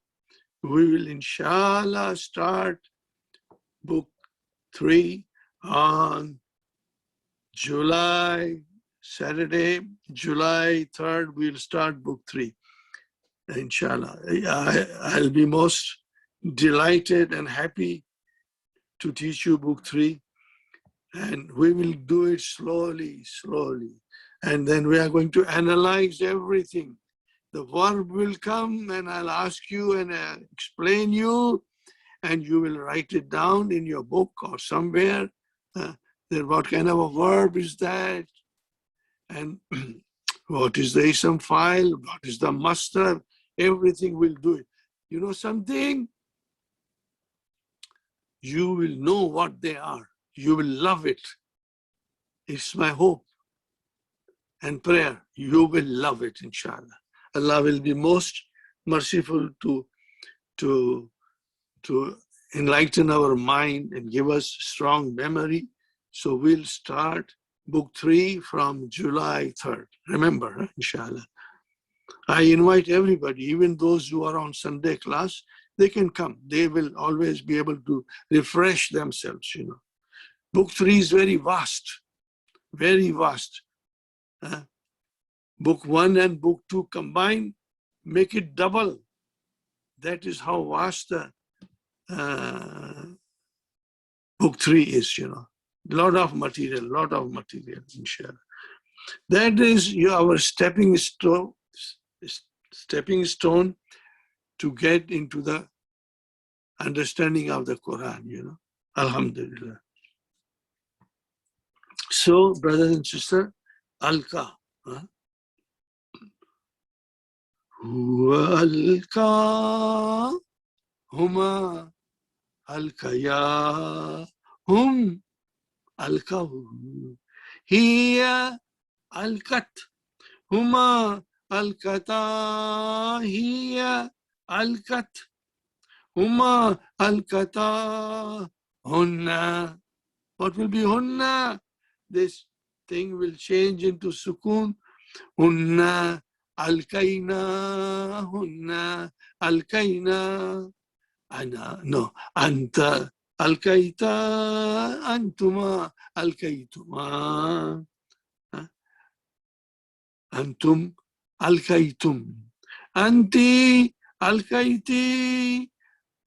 We will inshallah start book 3 on Saturday, July 3rd, we'll start book 3. Inshallah. I'll be most delighted and happy to teach you book 3. And we will do it slowly, slowly. And then we are going to analyze everything. The verb will come and I'll ask you and I'll explain you, and you will write it down in your book or somewhere. What kind of a verb is that? And what is the ISM file? What is the master? Everything will do it. You know something? You will know what they are. You will love it. It's my hope and prayer. You will love it, inshallah. Allah will be most merciful to enlighten our mind and give us strong memory. So we'll start book 3 from July 3rd. Remember, inshallah. I invite everybody, even those who are on Sunday class, they can come. They will always be able to refresh themselves, you know. Book 3 is very vast, very vast. Book 1 and book 2 combined, make it double. That is how vast the book 3 is, you know. Lot of material, inshallah. That is our stepping stone to get into the understanding of the Quran, you know. Alhamdulillah. So, brothers and sisters, Alqa. Huwa alqa huma alqaya hum alqahu hiya alqat huma alqata hiya alqat huma alqata hunna. What will be hunna? This thing will change into sukun. Hunna alkaina, hunna alkaina. Ana, no, anta alkaita, antuma alkaituma. Antum alkaitum. Anti alkaiti,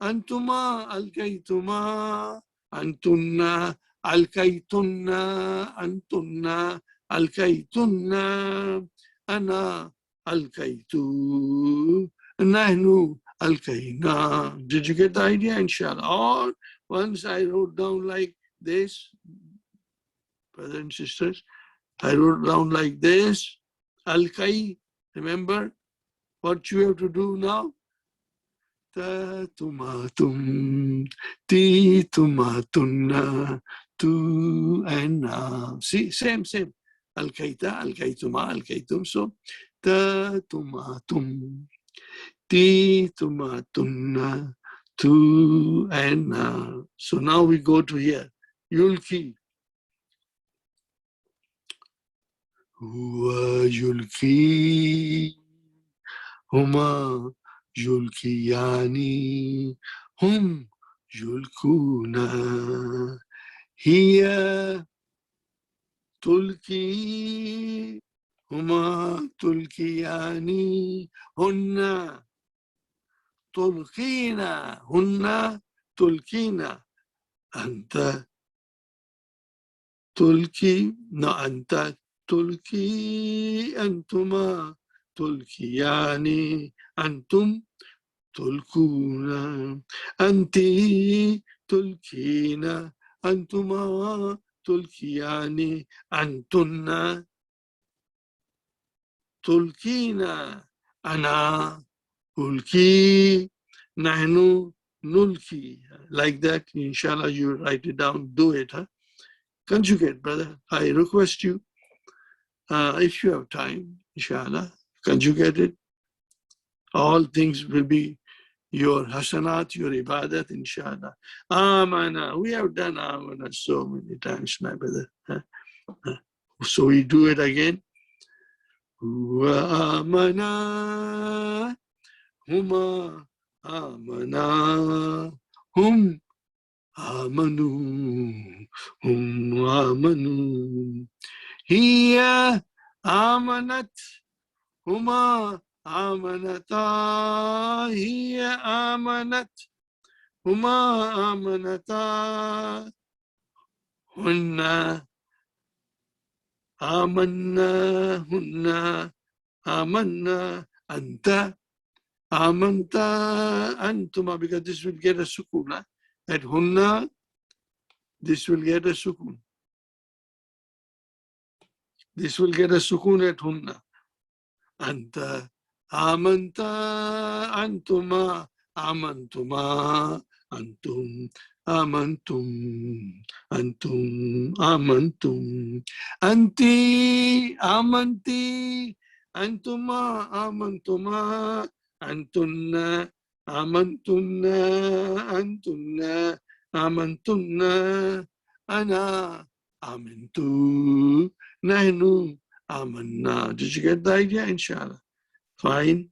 antuma alkaituma. Antunna alkaitunna, antunna alkaitunna. Ana alkaitu, nahnu alkaina. Did you get the idea? Inshallah. Or once I wrote down like this, brothers and sisters, I wrote down like this, alkai. Remember what you have to do now? Ta tumatum, ti tumatunna, tu and na. See, same. Alkaita, alkaituma, alkaitum. So, ta tumatum, ti tumatunna, tu and na. So now we go to here. Yulki. Huwa yulki. Huma yulkiyani. Hum yulkuna. Hiya tulki. Huma tulkiyani. Hunna tulkina. Hunna tulkina. Anta tulki. No, anta tulki. Antuma tulkiyani. Antum تلقون أنتِ تلقين أنتما تلقيان أنتن تلقين أنا ألقي نحن نلقي. Like that, inshallah, you write it down, do it. Huh? Conjugate, brother. I request you, if you have time, inshallah, conjugate it. All things will be your hasanat, your ibadat, inshallah. Amana. We have done amana so many times, my brother. So we do it again. Wa amana huma amana hum amanu hum amanu hiya amanat huma amanata hiya amanat huma amanata hunna amanna hunna amanna anta amanta antuma, because this will get a sukun. At hunna, this will get a sukun. This will get a sukun at hunna. Anta amanta antuma amantuma antum amantum antum amantum anti amanti antuma amantuma antunna amantunna antunna amantunna ana amintu nahnu amanna. Did you get the idea? Inshallah. Fine.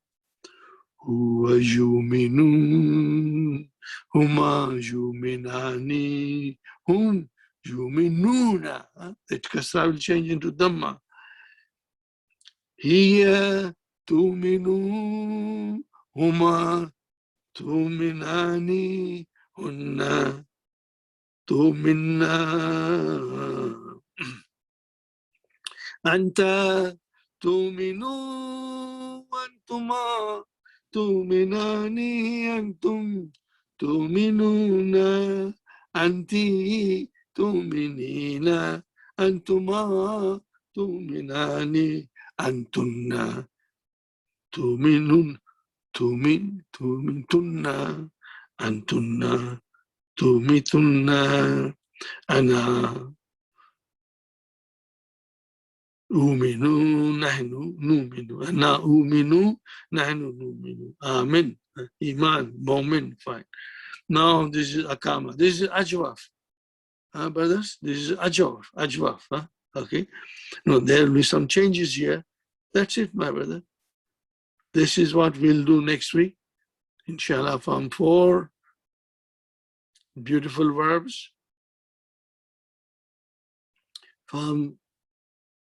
Huwa yuminun, huma yuminani, hum yuminuna. That kasra will change into dhamma. Hiya tuminu, huma tuminani, hunna tuminna. Anta tuminu antuma tuminani antum tuminuna anti tuminina antuma tuminani antunna tuminun tumintunna antunna tumitunna ana uminu nahnu numinu. Ana uminu nahnu numinu. Amen. Iman, Mu'min, fine. Now this is akama. This is ajwaf. Brothers, this is ajwaf. Okay. No, there will be some changes here. That's it, my brother. This is what we'll do next week. Inshallah, Form 4. Beautiful verbs.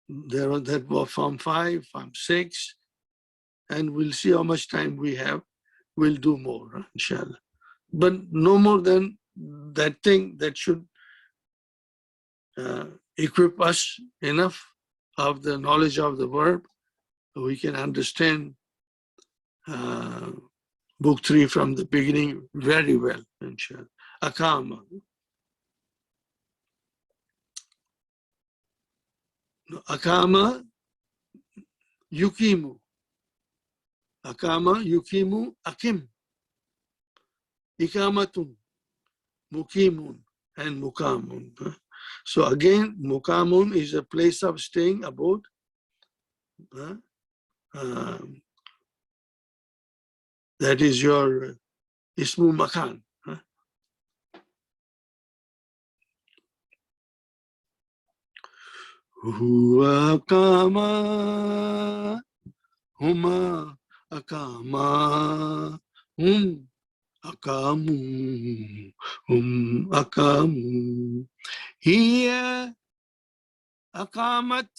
That was Form 5, Form 6. And we'll see how much time we have. We'll do more, inshallah. But no more than that thing that should equip us enough of the knowledge of the verb. We can understand book 3 from the beginning very well, inshallah. Akama. Akama yukimu. Akama yukimu akim. Ikamatun, mukimun, and mukamun. So again, mukamun is a place of staying, abode. That is your ismu makan. Huwa akama, huma akama, akamu, akamu. Hiya akamat,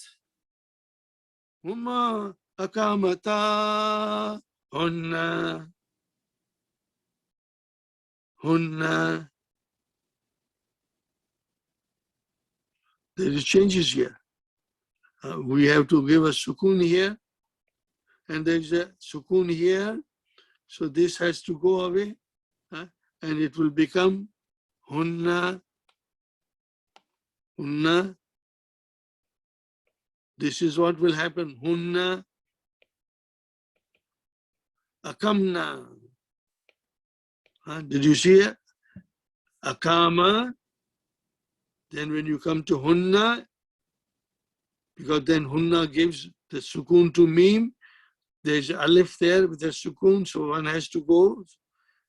huma akamata, hunna, hunna. There is changes here. We have to give a sukun here, and there is a sukun here So this has to go away, and it will become hunna, hunna. This is what will happen. Hunna akamna. Did you see it? Akama. Then when you come to hunna, because then hunna gives the sukun to mim, there's alif there with the sukun, so one has to go.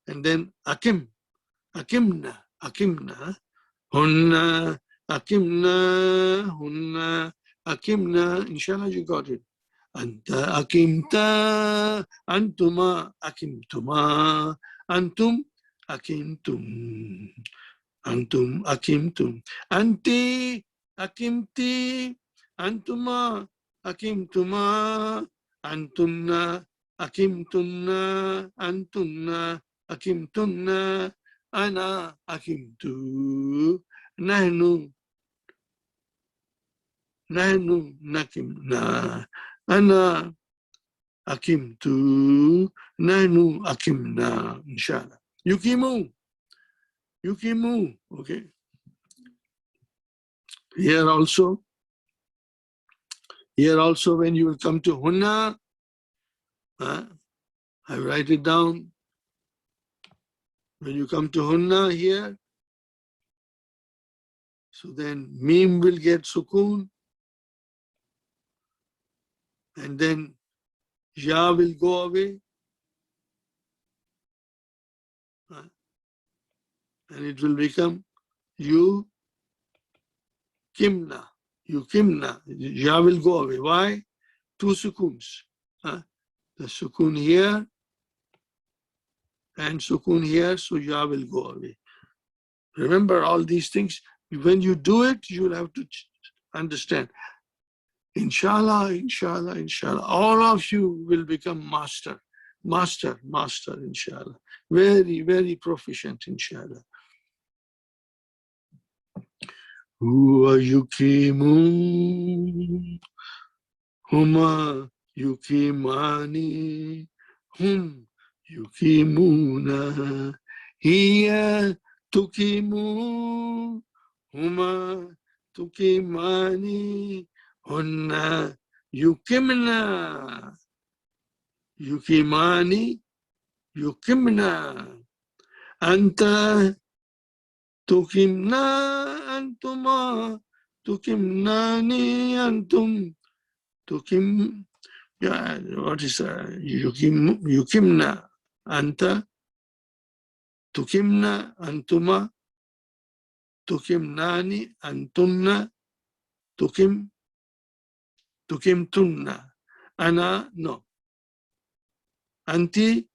And then akim, akimna, akimna, hunna, akimna, hunna, akimna. Inshallah, you got it. Anta akimta, antuma akimtuma, antum akimtum, antum akimtum, anti akimti, antuma akimtuma, antunna akimtunna, antunna akimtunna, ana akimtu, nahnu nakimna, ana akimtu, nahnu akimna, inshallah. Yukimu, yukimu, okay. Here also when you will come to hunna, I write it down. When you come to hunna here, so then mim will get sukun, and then ya will go away, and it will become you kimna, you kimna. Ya will go away. Why? Two sukuns. The sukun here and sukun here, so ya will go away. Remember all these things. When you do it, you'll have to understand. Inshallah, inshallah, inshallah. All of you will become master, inshallah. Very, very proficient, inshallah. Huwa yukimun, huma yukimani, hum yukimuna, hiya tukimu, huma tukimani, hunna yukimna, yukimani, yukimna, anta tukimna, antuma tukimnani, antum tukim. Yeah, what is yukimna, anta tukimna, antuma tukimnani, antunna tukimtunna, ana no, anti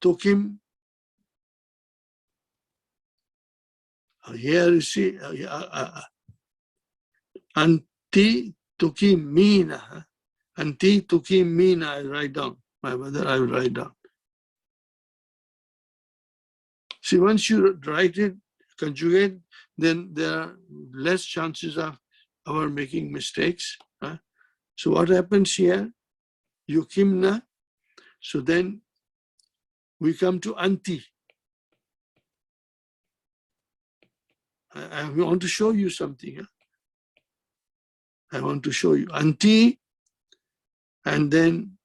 tukim. Here you see anti tukimina, anti tukimina. I write down, my mother, I will write down. See, once you write it, conjugate, then there are less chances of our making mistakes. So what happens here? Yukimna. So then we come to anti. I want to show you something. I want to show you anti, and then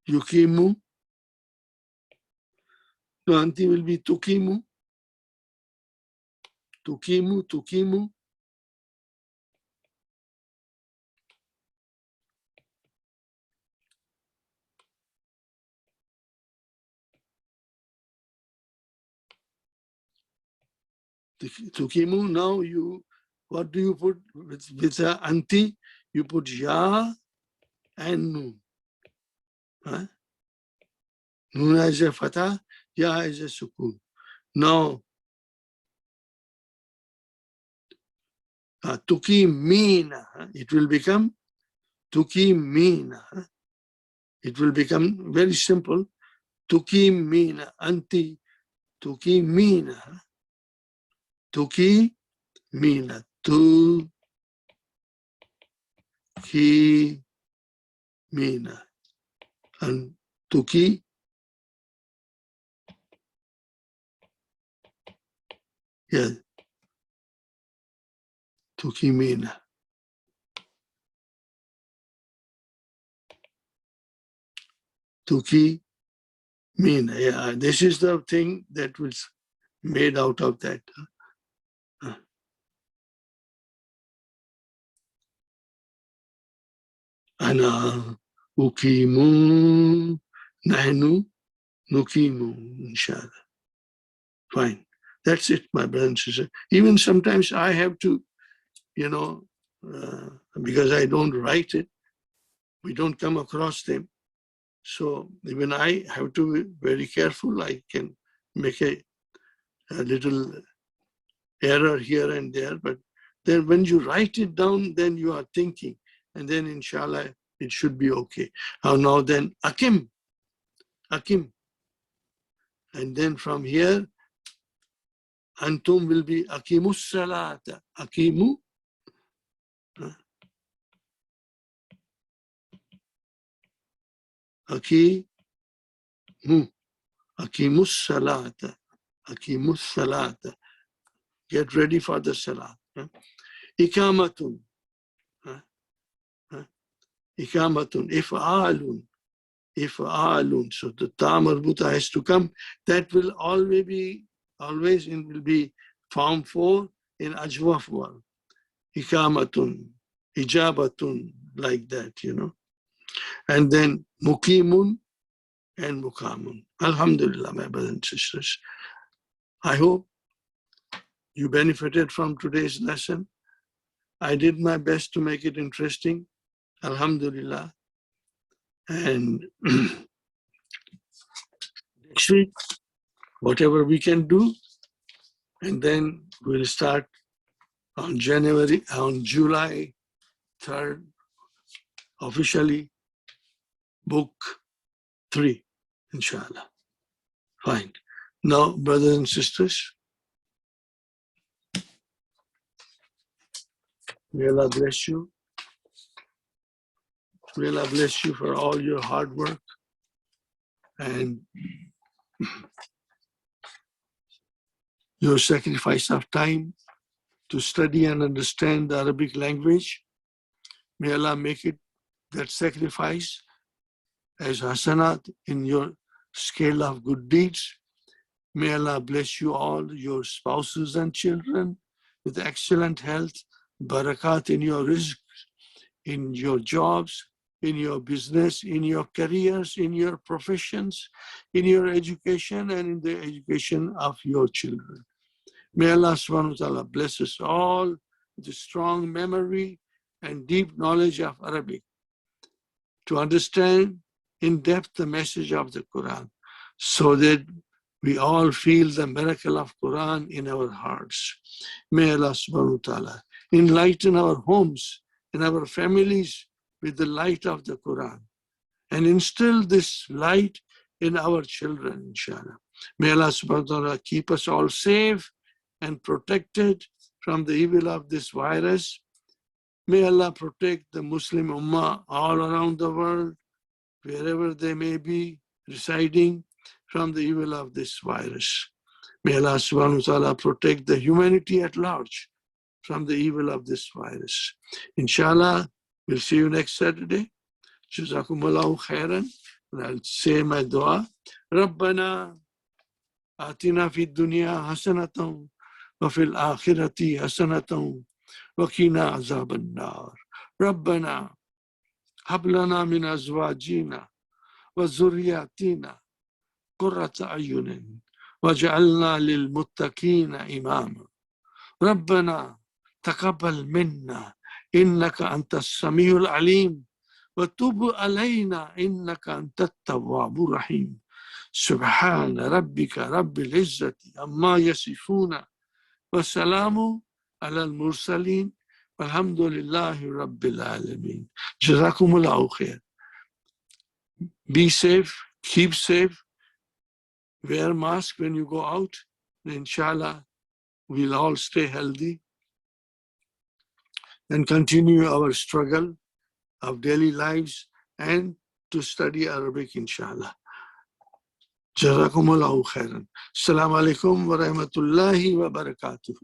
yukimu. No, anti will be tukimu. Tukimu, tukimu. Tukimu. Now you, what do you put with anti? You put ya and nun. Nun as a fatah, ya as a sukun. Now tukimina, it will become tukimina. It will become very simple. Tukimina, anti tukimina, tukimina, Mina. And Tuki, yeah, Mina. Mina, yeah. This is the thing that was made out of that. Ana ukimu, nahnu nukimu, inshallah. Fine. That's it, my brother and sister. Even sometimes I have to, because I don't write it, we don't come across them. So even I have to be very careful. I can make a little error here and there, but then when you write it down, then you are thinking, and then inshallah, it should be okay. Now then, Akim. And then from here, Antum will be Akimus Salata. Akimu. Akimu. Akimus Salata. Akimus Salata. Get ready for the Salah. Ikamatun. Ikamatun. If'alun. So the ta marbuta has to come. That will always be form 4 in ajwa form. Ikamatun, ijabatun, like that, And then mukimun and mukamun. Alhamdulillah, my brothers and sisters. I hope you benefited from today's lesson. I did my best to make it interesting. Alhamdulillah. And next week, whatever we can do, and then we'll start on July 3rd, officially, book 3, inshallah. Fine. Now, brothers and sisters, may Allah bless you. May Allah bless you for all your hard work and your sacrifice of time to study and understand the Arabic language. May Allah make it, that sacrifice, as hasanat in your scale of good deeds. May Allah bless you all, your spouses and children, with excellent health, barakat in your rizq, in your jobs, in your business, in your careers, in your professions, in your education, and in the education of your children. May Allah subhanahu wa ta'ala bless us all with a strong memory and deep knowledge of Arabic to understand in depth the message of the Quran, so that we all feel the miracle of Quran in our hearts. May Allah subhanahu wa ta'ala enlighten our homes and our families with the light of the Quran and instill this light in our children, inshallah. May Allah subhanahu wa ta'ala keep us all safe and protected from the evil of this virus. May Allah protect the Muslim Ummah all around the world, wherever they may be residing, from the evil of this virus. May Allah subhanahu wa ta'ala protect the humanity at large from the evil of this virus. Inshallah, we'll see you next Saturday. Jazakumullahu khairan. And I'll say my dua. Rabbana atina fid dunya hasanatan wa fil akhirati hasanatan wa qina azaban nar. Rabbana hab lana min azwajina wa zurriyatina qurrata ayunin waj'alna lil muttaqina imama. ربنا تقبل منا إنك أنت السميع العليم وتب علينا إنك أنت التواب الرحيم سبحان ربك رب العزة عما يصفون والسلام على المرسلين والحمد لله رب العالمين. جزاكم الله خير. Be safe, keep safe, wear mask when you go out, and inshallah we'll all stay healthy. and continue our struggle of daily lives and to study Arabic, inshallah. Jazakumullahu khairan. Assalamu alaikum wa rahmatullahi wa barakatuh.